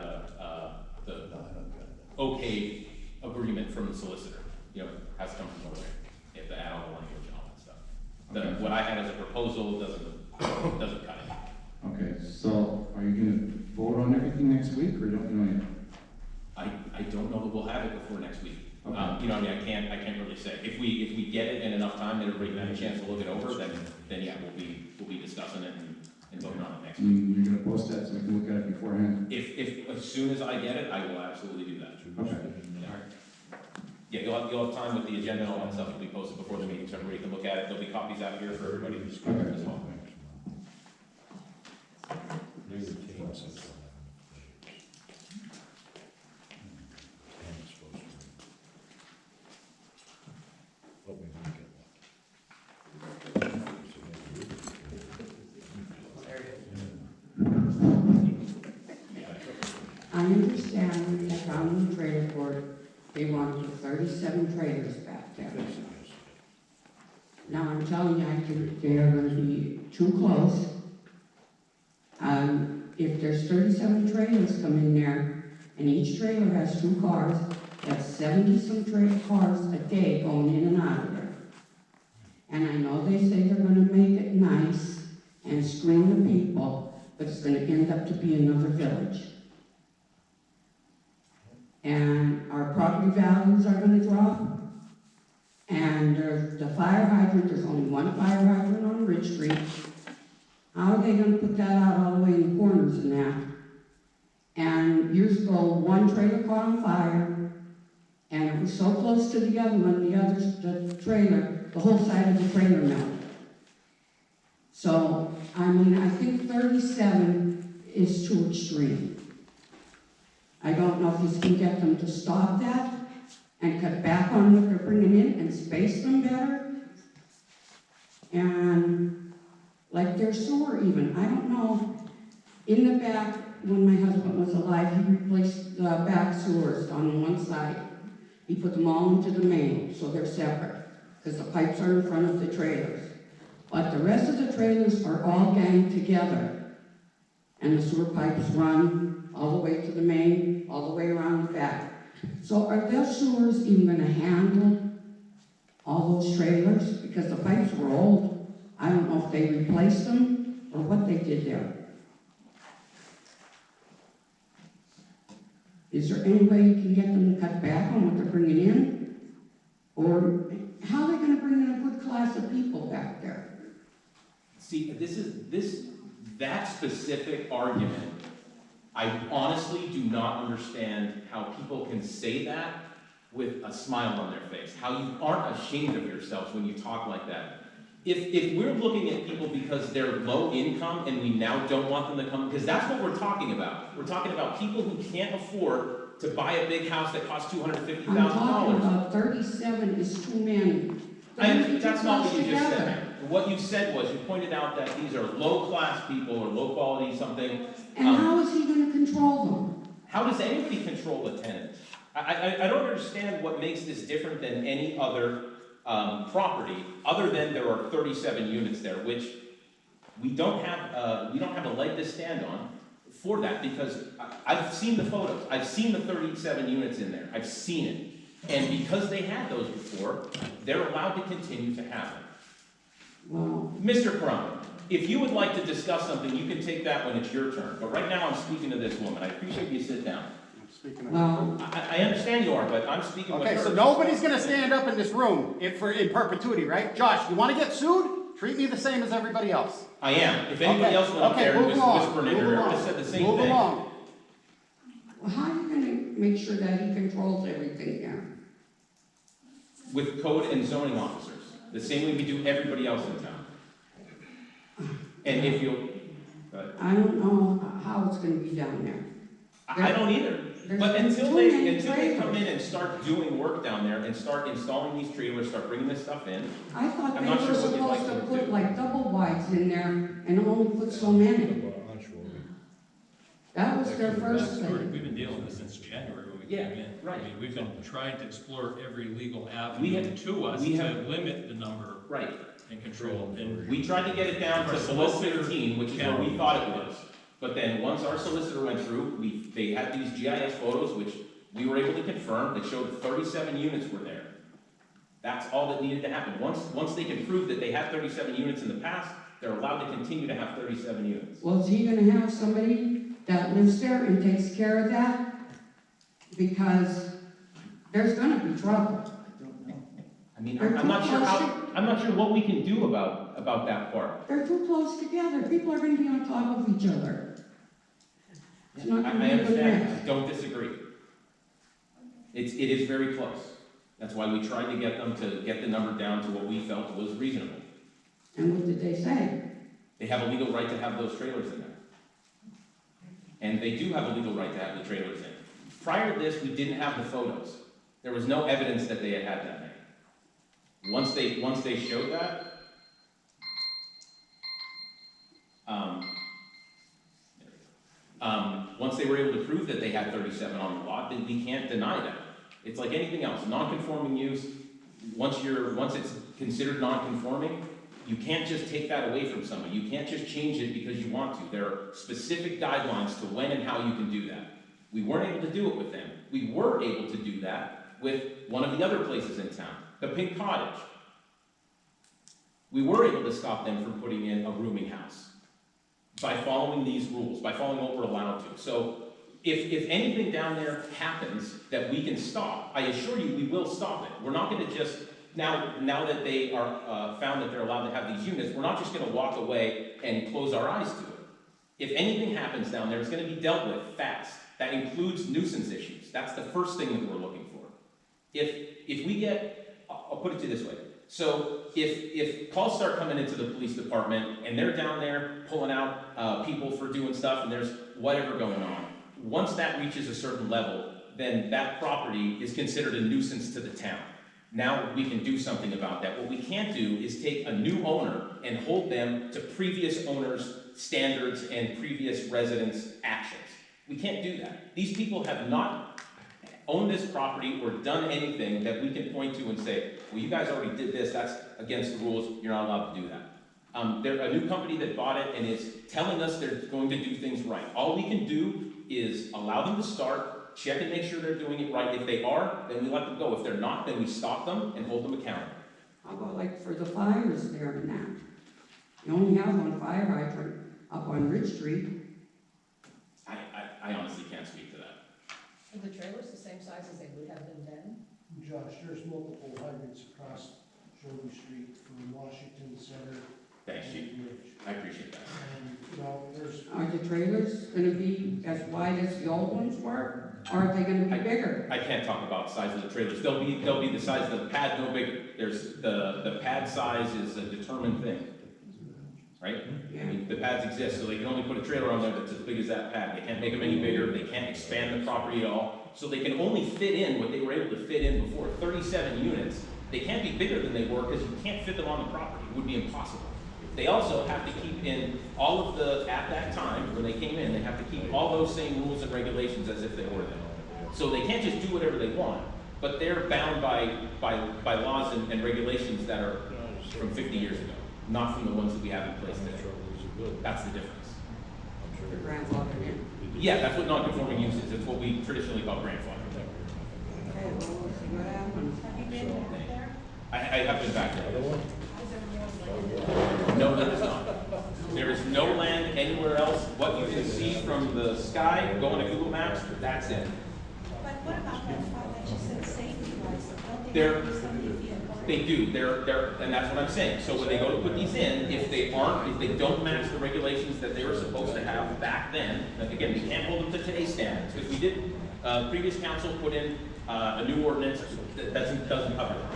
okay agreement from the solicitor. You know, has to come from nowhere. You have to add all the language and all that stuff. What I had as a proposal doesn't cut it. Okay, so are you gonna vote on everything next week, or don't you know yet? I don't know that we'll have it before next week. Okay. You know, I mean, I can't really say. If we get it in enough time that everybody can have a chance to look it over, then yeah, we'll be discussing it and voting on it next week. You're gonna post that so we can look at it beforehand? If as soon as I get it, I will absolutely do that. Okay. Yeah, you'll have time with the agenda and all that stuff will be posted before the meeting, so everybody can look at it. There'll be copies out here for everybody Okay. as well. I understand that down in the trailer court, they want the 37 trailers back there. Now, I'm telling you, I think they are gonna be too close. If there's 37 trailers come in there, and each trailer has 2 cars, that's 70-some cars a day going in and out of there. And I know they say they're gonna make it nice and screen the people, but it's gonna end up to be another village. And our property values are gonna drop. And there's the fire hydrant, there's only one fire hydrant on Ridge Street. How are they gonna put that out all the way in the corners and that? And years ago, one trailer caught on fire, and it was so close to the other one, the trailer, the whole side of the trailer melted. So, I mean, I think 37 is too extreme. I don't know if you can get them to stop that and cut back on what they're bringing in and space them better. And like their sewer even, I don't know. In the back, when my husband was alive, he replaced the back sewers on one side. He put them all into the main, so they're separate, because the pipes are in front of the trailers. But the rest of the trailers are all ganged together. And the sewer pipes run all the way to the main, all the way around the back. So are those sewers even gonna handle all those trailers? Because the pipes were old. I don't know if they replaced them or what they did there. Is there any way you can get them to cut back on what they're bringing in? Or how are they gonna bring in a good class of people back there? See, that specific argument I honestly do not understand how people can say that with a smile on their face, how you aren't ashamed of yourselves when you talk like that. If we're looking at people because they're low income and we now don't want them to come, because that's what we're talking about. We're talking about people who can't afford to buy a big house that costs I'm talking $250,000. about 37 is too many. And that's not what you just Together. said. What you said was, you pointed out that these are low-class people or low-quality something. And how is he gonna control them? How does anybody control a tenant? I don't understand what makes this different than any other property, other than there are 37 units there, which we don't have a leg to stand on for that, because I've seen the photos. I've seen the 37 units in there. I've seen it. And because they had those before, they're allowed to continue to have them. Well, Mr. Crum, if you would like to discuss something, you can take that when it's your turn. But right now, I'm speaking to this woman. I appreciate you sit down. well, I understand you are, but I'm speaking with her. Okay, so nobody's gonna stand up in this room in perpetuity, right? Josh, you wanna get sued? Treat me the same as everybody else. I am. If anybody Okay, else went up okay, there and move was along, whispering in move her ear, I along, said the same move thing. along. how are you gonna make sure that he controls everything here? With code and zoning officers, the same way we do everybody else in town. And if you'll, I don't know how it's gonna be down there. I don't either. There's But been until too they many come in trailers. and start doing work down there and start installing these trailers, start bringing this stuff in, I thought I'm they not were sure what you'd like supposed to them to put do. like double wides in there and only put so many. That was their first thing. We've been dealing with this since January when we Yeah, came in. right. I mean, we've been trying to explore every legal We avenue have- to us we to have- limit the number right. and control. And We tried to get it down to Our below solicitor 15, which is where we thought it was. But then, once our solicitor went through, they had these GIS photos, which we were able to confirm, that showed 37 units were there. That's all that needed to happen. Once they can prove that they had 37 units in the past, they're allowed to continue to have 37 units. Well, is he gonna have somebody that lives there and takes care of that? Because there's gonna be trouble. I mean, They're I'm not too sure close I'm not sure what we can do about that part. They're too close together. People are gonna be on top of each other. It's not I gonna be a good understand, mix. I don't disagree. It is very close. That's why we tried to get them to get the number down to what we felt was reasonable. And what did they say? They have a legal right to have those trailers in there. And they do have a legal right to have the trailers in. Prior to this, we didn't have the photos. There was no evidence that they had that many. Once they showed that, once they were able to prove that they had 37 on the lot, then we can't deny that. It's like anything else. Non-conforming use, once it's considered non-conforming, you can't just take that away from somebody. You can't just change it because you want to. There are specific guidelines to when and how you can do that. We weren't able to do it with them. We were able to do that with one of the other places in town, the Pink Cottage. We were able to stop them from putting in a rooming house by following these rules, by following what we're allowed to. So if anything down there happens that we can stop, I assure you we will stop it. We're not going to just, now that they are found that they're allowed to have these units, we're not just going to walk away and close our eyes to it. If anything happens down there, it's going to be dealt with fast. That includes nuisance issues. That's the first thing that we're looking for. If we get, I'll put it to you this way. So if calls start coming into the police department and they're down there pulling out people for doing stuff and there's whatever going on, once that reaches a certain level, then that property is considered a nuisance to the town. Now we can do something about that. What we can't do is take a new owner and hold them to previous owners' standards and previous residents' actions. We can't do that. These people have not owned this property or done anything that we can point to and say, well, you guys already did this, that's against the rules, you're not allowed to do that. They're a new company that bought it and is telling us they're going to do things right. All we can do is allow them to start, check and make sure they're doing it right. If they are, then we let them go. If they're not, then we stop them and hold them accountable. How about like for the fires there and that? You only have one fire hydrant up on Ridge Street. I honestly can't speak to that. Are the trailers the same size as they would have been then? Josh, there's multiple hydrants across Shelby Street from Washington Center Thanks, Chief. I appreciate that. And, you know, there's, Are the trailers gonna be as wide as the old ones were, or are they gonna be bigger? I can't talk about size of the trailers. They'll be the size of the pad, no bigger. There's, the pad size is a determined thing, right? I mean, the pads exist, so they can only put a trailer on there that's as big as that pad. They can't make them any bigger, they can't expand the property at all. So they can only fit in what they were able to fit in before, 37 units. They can't be bigger than they were because you can't fit them on the property. It would be impossible. They also have to keep in all of the, at that time, when they came in, they have to keep all those same rules and regulations as if they were them. So they can't just do whatever they want, but they're bound by laws and regulations that are from 50 years ago, not from the ones that we have in place today. That's the difference. The grandfather in. Yeah, that's what non-conforming use is. It's what we traditionally call grandfather. Okay, well, we'll see what happens. Have you been back there? I have been back there. Is there more like? No, there is not. There is no land anywhere else. What you can see from the sky, going to Google Maps, that's it. But what about that part that you said safety wise? Don't They're- they have something vehicles? They do, and that's what I'm saying. So when they go to put these in, if they don't match the regulations that they were supposed to have back then, like again, we can't hold them to today's standards, because we did, previous council put in, a new ordinance that doesn't cover them.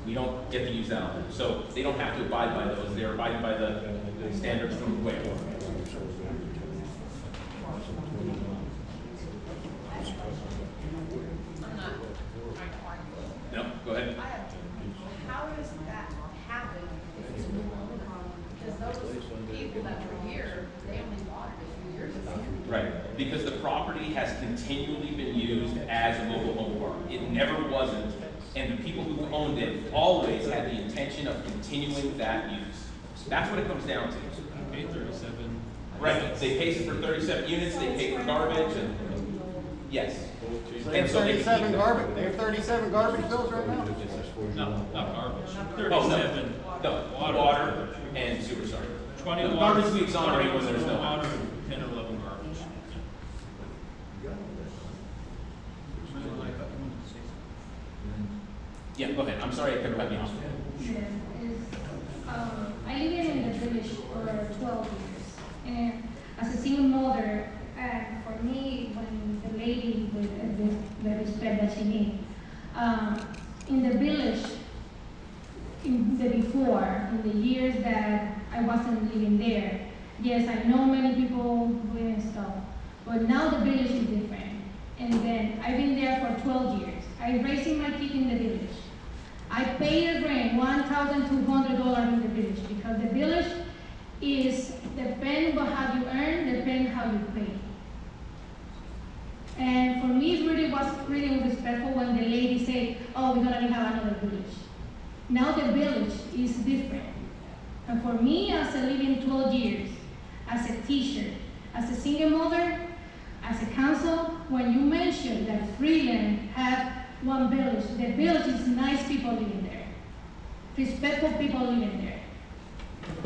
We don't get to use that on them. So they don't have to abide by those, they're abiding by the standards from the way. I'm not trying to argue. No, go ahead. I have, how does that happen if it's a new owner? Because those people that were here, they only bought it a few years ago. Right, because the property has continually been used as a mobile home park. It never wasn't, and the people who owned it always had the intention of continuing that use. That's what it comes down to. Pay 37. Right, they pay for 37 units, they pay for garbage, and, yes. They have And so they can 37 keep- garbage, they have 37 garbage bills right now? No, not garbage. Oh, 37. no, water and sewer, sorry. 20 The water. garbage we exonerate when there's no water, 10 or 11 garbage. Yeah, go ahead, I'm sorry I kept cutting you off. I live in the village for 12 years, and as a single mother, for me, when the lady with the respect that she needs, in the village, in the before, in the years that I wasn't living there, yes, I know many people doing stuff, but now the village is different. And then I've been there for 12 years. I'm raising my kid in the village. I pay the rent, $1,200 in the village, because the village is depend on how you earn, depend how you pay. And for me, it was really respectful when the lady said, "Oh, we're gonna have another village." Now the village is different. And for me, as a living 12 years, as a teacher, as a single mother, as a council, when you mentioned that Freeland have one village, the village is nice people living there, respectful people living there.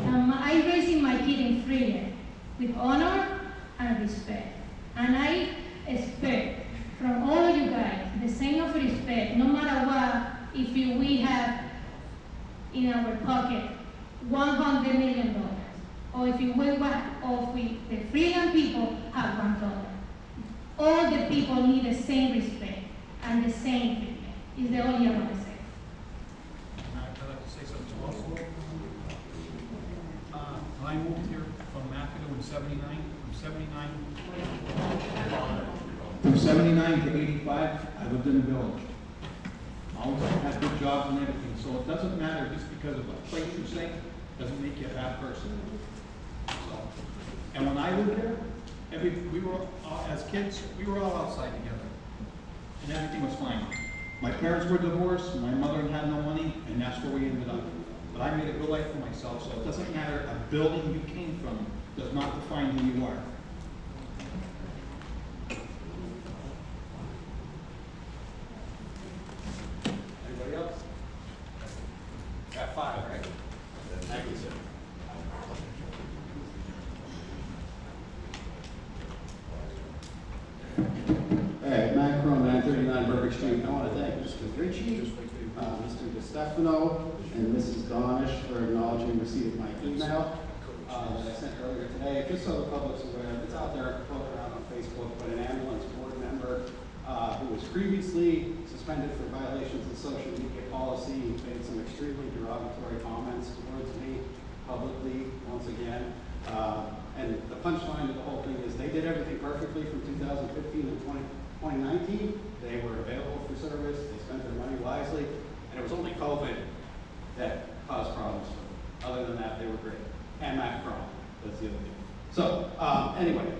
I'm raising my kid in Freeland with honor and respect. And I expect from all of you guys the same of respect, no matter what, if we have in our pocket $100 million, or if the Freeland people have $1. All the people need the same respect and the same treatment. Is the only I want to say. I'd like to say something also. I moved here from McAdoo in '79, From 79 to 85, I lived in the village. Always had good jobs and everything, so it doesn't matter just because of a place you say, doesn't make you a bad person. So, and when I lived there, we were, as kids, we were all outside together. And everything was fine. My parents were divorced, my mother had no money, and that's where we ended up. But I made a good life for myself, so it doesn't matter, a building you came from does not define who you are. Anybody else? Got 5, right? Thank you, sir. Hey, Matt Crum, 939 Burbank Street. I want to thank Mr. Ritchie Mr. DeStefano and Mrs. Donish for acknowledging receipt of my email that I sent earlier today. Just so the public's aware, it's out there floating around on Facebook, but an ambulance board member who was previously suspended for violations of social media policy made some extremely derogatory comments towards me publicly once again. And the punchline of the whole thing is they did everything perfectly from 2015 to 2019. They were available for service, they spent their money wisely, and it was only COVID that caused problems for them. Other than that, they were great. And Macron, that's the other thing. So, anyway,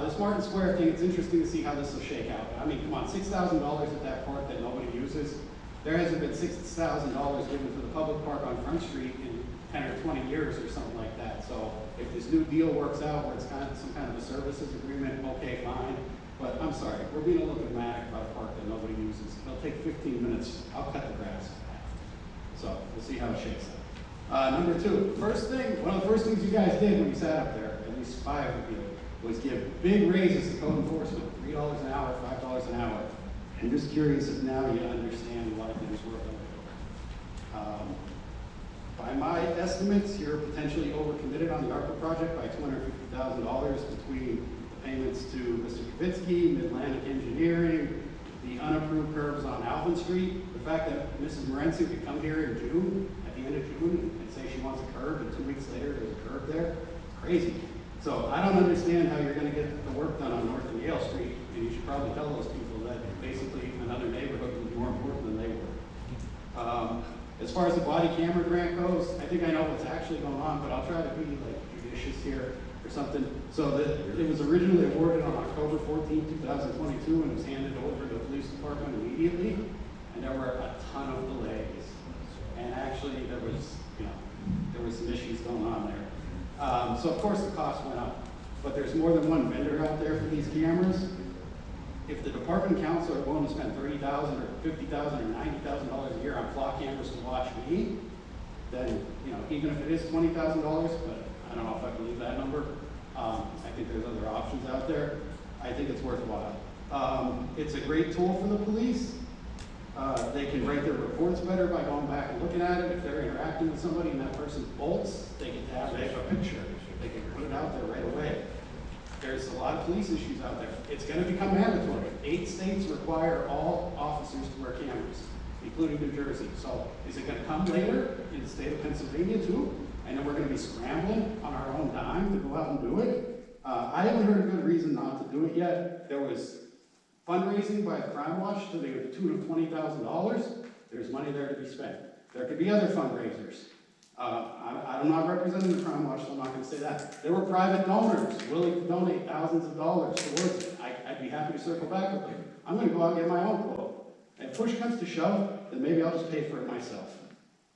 this Martin Square thing, it's interesting to see how this will shake out. I mean, come on, $6,000 at that park that nobody uses. There hasn't been $6,000 given to the public park on Front Street in 10 or 20 years or something like that. So if this new deal works out where it's kind of some kind of a services agreement, okay, fine. But I'm sorry, we're being a little dramatic about a park that nobody uses. It'll take 15 minutes. I'll cut the grass in half. So we'll see how it shakes out. Number two, one of the first things you guys did when you sat up there, at least 5 of you, was give big raises to code enforcement, $3 an hour, $5 an hour. I'm just curious if now you understand why things work over. By my estimates, you're potentially overcommitted on the ARPA project by $250,000 between the payments to Mr. Kavitsky, Mid-Atlantic Engineering, the unapproved curbs on Alvin Street, the fact that Mrs. Morenci could come here in June, at the end of June, and say she wants a curb, and 2 weeks later there's a curb there. It's crazy. So I don't understand how you're going to get the work done on North and Yale Street, and you should probably tell those people that basically another neighborhood was more important than they were. As far as the body camera grant goes, I think I know what's actually going on, but I'll try to be like judicious here or something. So it was originally awarded on October 14, 2022, and was handed over to the police department immediately, and there were a ton of delays. And actually there was some issues going on there. So of course the cost went up, but there's more than one vendor out there for these cameras. If the department council are willing to spend $30,000 or $50,000 or $90,000 a year on flock cameras to watch me, then even if it is $20,000, but I don't know if I believe that number. I think there's other options out there. I think it's worthwhile. It's a great tool for the police. They can write their reports better by going back and looking at it. If they're interacting with somebody and that person bolts, they can have a picture. They can put it out there right away. There's a lot of police issues out there. It's going to become mandatory. 8 states require all officers to wear cameras, including New Jersey. So is it going to come later in the state of Pennsylvania too? And then we're going to be scrambling on our own dime to go out and do it? I haven't heard a good reason not to do it yet. There was fundraising by the Crime Watch to the tune of $20,000. There's money there to be spent. There could be other fundraisers. I'm not representing the Crime Watch, so I'm not going to say that. There were private donors willing to donate thousands of dollars towards it. I'd be happy to circle back with them. I'm going to go out and get my own quote. If push comes to shove, then maybe I'll just pay for it myself.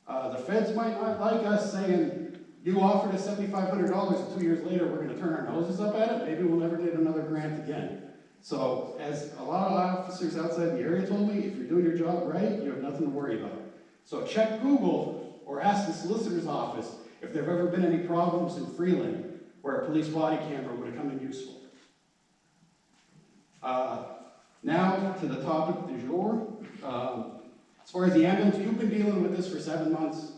The feds might not like us saying, you offered us $7,500 and 2 years later we're going to turn our noses up at it. Maybe we'll never get another grant again. So as a lot of officers outside the area told me, if you're doing your job right, you have nothing to worry about. So check Google or ask the solicitor's office if there have ever been any problems in Freeland where a police body camera would have come in useful. Now to the topic du jour. As far as the ambulance, you've been dealing with this for 7 months.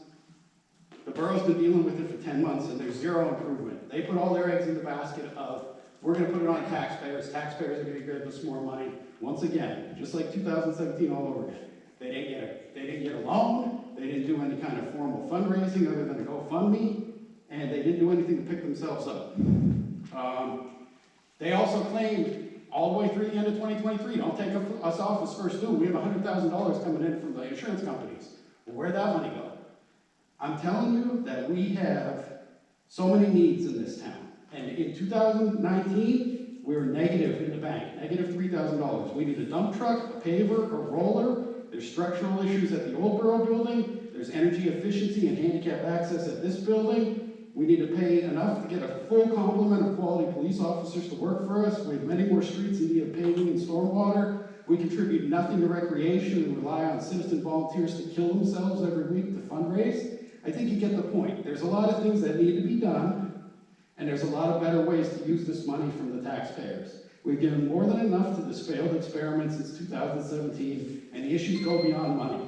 The borough's been dealing with it for 10 months and there's zero improvement. They put all their eggs in the basket of, we're going to put it on taxpayers. Taxpayers are going to give us more money. Once again, just like 2017 all over again. They didn't get a loan. They didn't do any kind of formal fundraising other than a GoFundMe, and they didn't do anything to pick themselves up. They also claimed all the way through the end of 2023, don't take us off as first due. We have $100,000 coming in from the insurance companies. Well, where'd that money go? I'm telling you that we have so many needs in this town. And in 2019, we were negative in the bank, negative $3,000. We need a dump truck, a paver, a roller. There's structural issues at the old borough building. There's energy efficiency and handicap access at this building. We need to pay enough to get a full complement of quality police officers to work for us. We have many more streets in need of paving and stormwater. We contribute nothing to recreation and rely on citizen volunteers to kill themselves every week to fundraise. I think you get the point. There's a lot of things that need to be done, and there's a lot of better ways to use this money from the taxpayers. We've given more than enough to this failed experiment since 2017, and the issues go beyond money.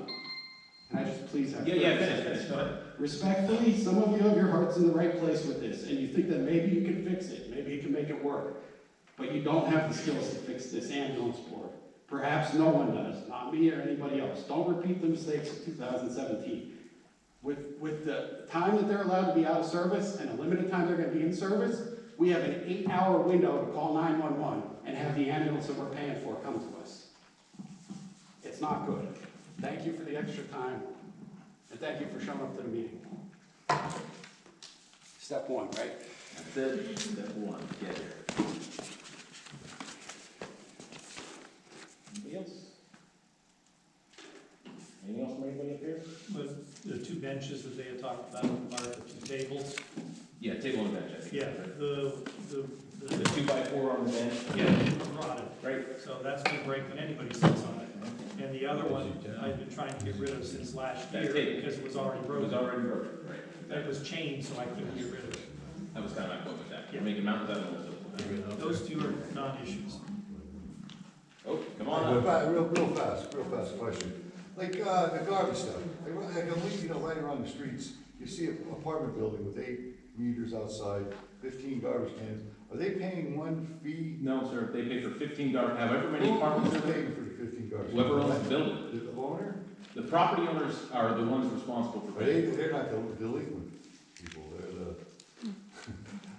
please have. Yeah, finish, go ahead. Respectfully, some of you have your hearts in the right place with this, and you think that maybe you can fix it, maybe you can make it work. But you don't have the skills to fix this ambulance board. Perhaps no one does, not me or anybody else. Don't repeat the mistakes of 2017. With the time that they're allowed to be out of service and the limited time they're gonna be in service, we have an 8-hour window to call 911 and have the ambulance that we're paying for come to us. It's not good. Thank you for the extra time, and thank you for showing up to the meeting. Step one, right? That's it, step one, get here. Anybody else? Anything else from anybody up here? The two benches that they had talked about are the two tables. Yeah, table and bench, I think. Yeah, the The 2x4 on the bench? rotted. Right. So that's gonna break when anybody sits on it. And the other one, I've been trying to get rid of since last That year table. because it was already It broken. was already broken, right. It was chained, so I couldn't get rid of it. That was kind of my point with that. Yeah. Making mountains out of molehills. Those two are non-issues. Oh, come on up. Real fast question. Like, the garbage stuff, like, you know, right around the streets, you see an apartment building with 8 meters outside, 15 garbage cans. Are they paying one fee? No, sir, they pay for 15 garbage, however many apartments Who's are there. paying for the 15 garbage? Whoever owns the building. The owner? The property owners are the ones responsible for paying. They're not the delinquent people, they're the.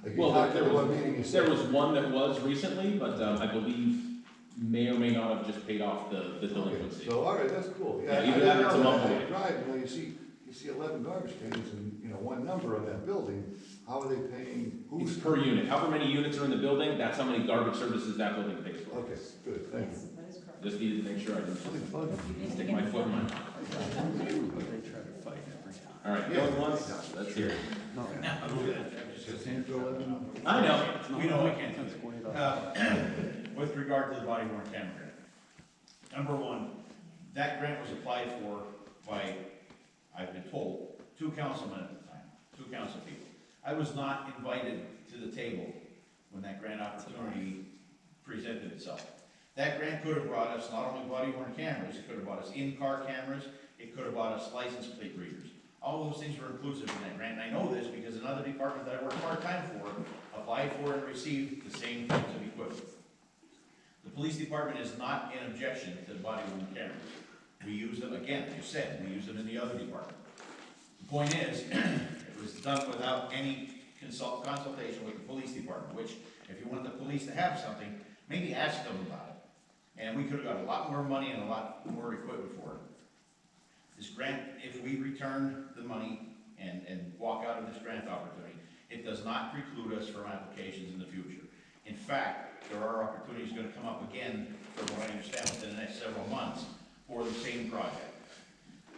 Like you Well, talked there at one meeting, you was said. one that was recently, but I believe may or may not have just paid off the delinquency. So, all right, that's cool. Yeah, either that or it's a monthly. I drive, you know, you see 11 garbage cans and, you know, one number on that building, how are they paying? It's per unit. However many units are in the building, that's how many garbage services that building pays for. Okay, good, thank you. That is correct. Just needed to make sure I didn't stick my foot in my mouth. All right, going once, let's hear it. I know. We know I can't do it. With regard to the body worn camera grant, number one, that grant was applied for by, I've been told, 2 councilmen at the time, 2 council people. I was not invited to the table when that grant opportunity presented itself. That grant could have brought us not only body worn cameras, it could have brought us in-car cameras, it could have brought us license plate readers. All those things were inclusive in that grant, and I know this because another department that I work part-time for applied for and received the same types of equipment. The police department is not in objection to the body worn cameras. We use them, again, as you said, we use them in the other department. The point is, it was done without any consultation with the police department, which, if you want the police to have something, maybe ask them about it. And we could have got a lot more money and a lot more equipment for it. This grant, if we return the money and walk out of this grant opportunity, it does not preclude us from applications in the future. In fact, there are opportunities going to come up again, from what I understand, within the next several months for the same project.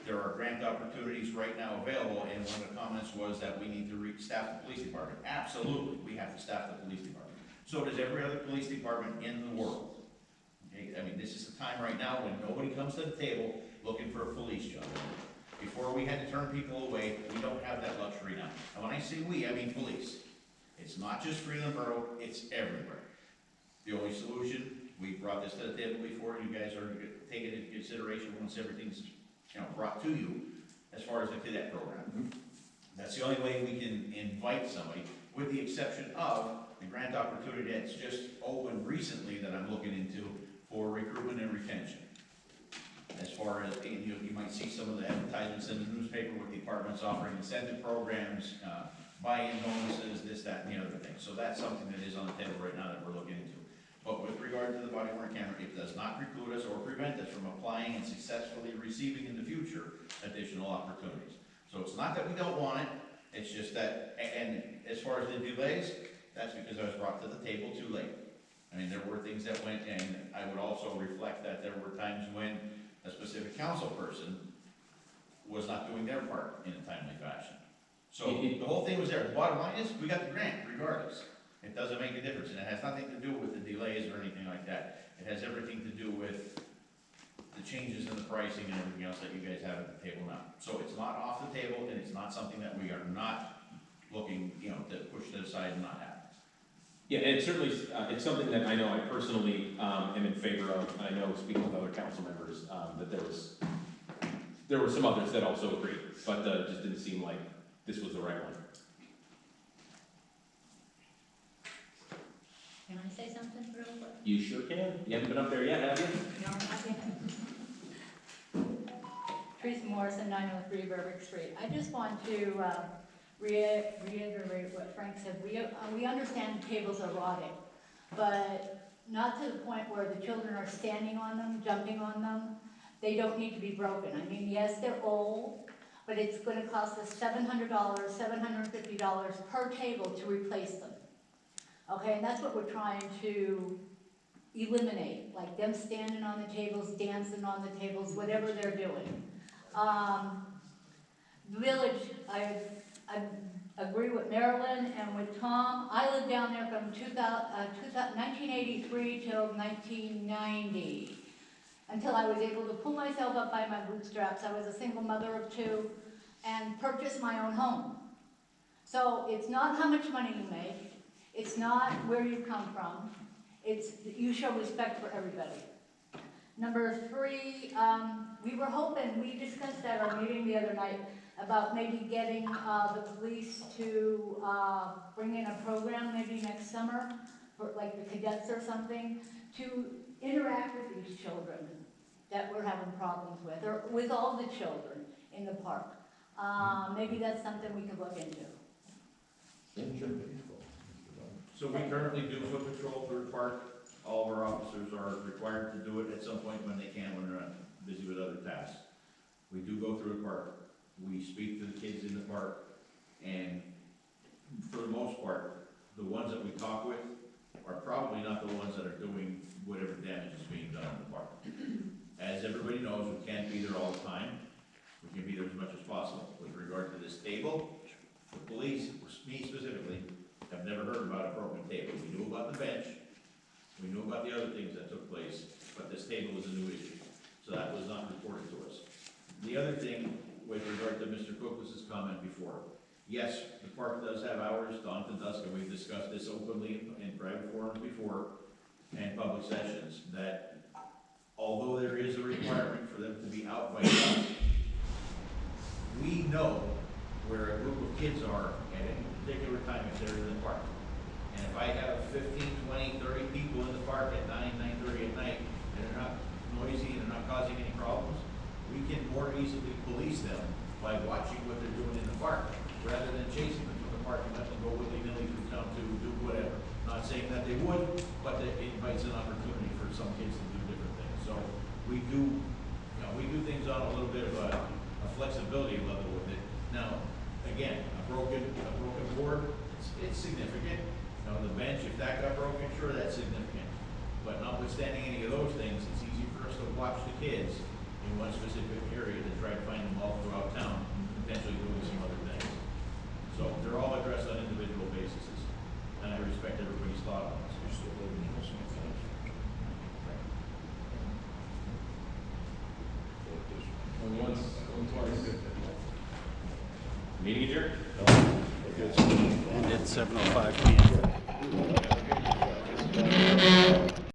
There are grant opportunities right now available, and one of the comments was that we need to staff the police department. Absolutely, we have to staff the police department. So does every other police department in the world. Okay? I mean, this is the time right now when nobody comes to the table looking for a police job. Before we had to turn people away, we don't have that luxury now. And when I say we, I mean police. It's not just Freeland Borough, it's everywhere. The only solution, we brought this to the table before, you guys are taking into consideration once everything's, you know, brought to you, as far as the cadet program. That's the only way we can invite somebody, with the exception of the grant opportunity that's just opened recently that I'm looking into for recruitment and retention. As far as, you might see some of the advertisements in the newspaper with departments offering incentive programs, buy-in bonuses, this, that, and the other thing. So that's something that is on the table right now that we're looking into. But with regard to the body worn camera, it does not preclude us or prevent us from applying and successfully receiving in the future additional opportunities. So it's not that we don't want it, it's just that, and as far as the delays, that's because I was brought to the table too late. I mean, there were things that went, and I would also reflect that there were times when a specific council person was not doing their part in a timely fashion. So the whole thing was there. The bottom line is, we got the grant regardless. It doesn't make a difference, and it has nothing to do with the delays or anything like that. It has everything to do with the changes in the pricing and everything else that you guys have at the table now. So it's not off the table, and it's not something that we are not looking, to push to the side and not have. Yeah, and it's certainly, it's something that I know I personally am in favor of. I know, speaking with other council members, that there was There were some others that also agreed, but just didn't seem like this was the right one. Can I say something real quick? You sure can. You haven't been up there yet, have you? No, not yet. Teresa Morrison, 903 Berwick Street. I just want to reiterate what Frank said. We understand tables are rotting, but not to the point where the children are standing on them, jumping on them. They don't need to be broken. I mean, yes, they're old, but it's going to cost us $700, $750 per table to replace them. Okay, and that's what we're trying to eliminate, like them standing on the tables, dancing on the tables, whatever they're doing. Village, I agree with Marilyn and with Tom. I lived down there from 1983 till 1990, until I was able to pull myself up by my bootstraps. I was a single mother of two and purchased my own home. So it's not how much money you make. It's not where you come from. It's you show respect for everybody. Number 3, we were hoping, we discussed at our meeting the other night about maybe getting the police to bring in a program maybe next summer, for like the cadets or something, to interact with these children that we're having problems with, or with all the children in the park. Maybe that's something we could look into. So we currently do foot patrol through the park. All of our officers are required to do it at some point when they can, when they're not busy with other tasks. We do go through the park. We speak to the kids in the park, and for the most part, the ones that we talk with are probably not the ones that are doing whatever damage is being done in the park. As everybody knows, we can't be there all the time. We can be there as much as possible. With regard to this table, the police, me specifically, have never heard about a broken table. We knew about the bench, we knew about the other things that took place, but this table was a new issue. So that was not reported to us. The other thing, with regard to Mr. Cook's comment before, yes, the park does have hours, dawn to dusk, and we've discussed this openly in private forums before, and public sessions, that although there is a requirement for them to be out by dusk, we know where a group of kids are at any particular time if they're in the park. And if I have 15, 20, 30 people in the park at 9, 9:30 at night, and they're not noisy and they're not causing any problems, we can more easily police them by watching what they're doing in the park, rather than chasing them from the park and let them go willy-nilly through town to do whatever. Not saying that they would, but it invites an opportunity for some kids to do different things. So we do, we do things on a little bit of a flexibility level with it. Now, again, a broken board, it's significant. The bench, if that got broken, sure, that's significant. But notwithstanding any of those things, it's easy for us to watch the kids in one specific area to try to find them all throughout town, potentially doing some other things. So they're all addressed on individual basis, and I respect everybody's thought on this. Once, twice. Meeting adjourned. And it's 7:05 p.m.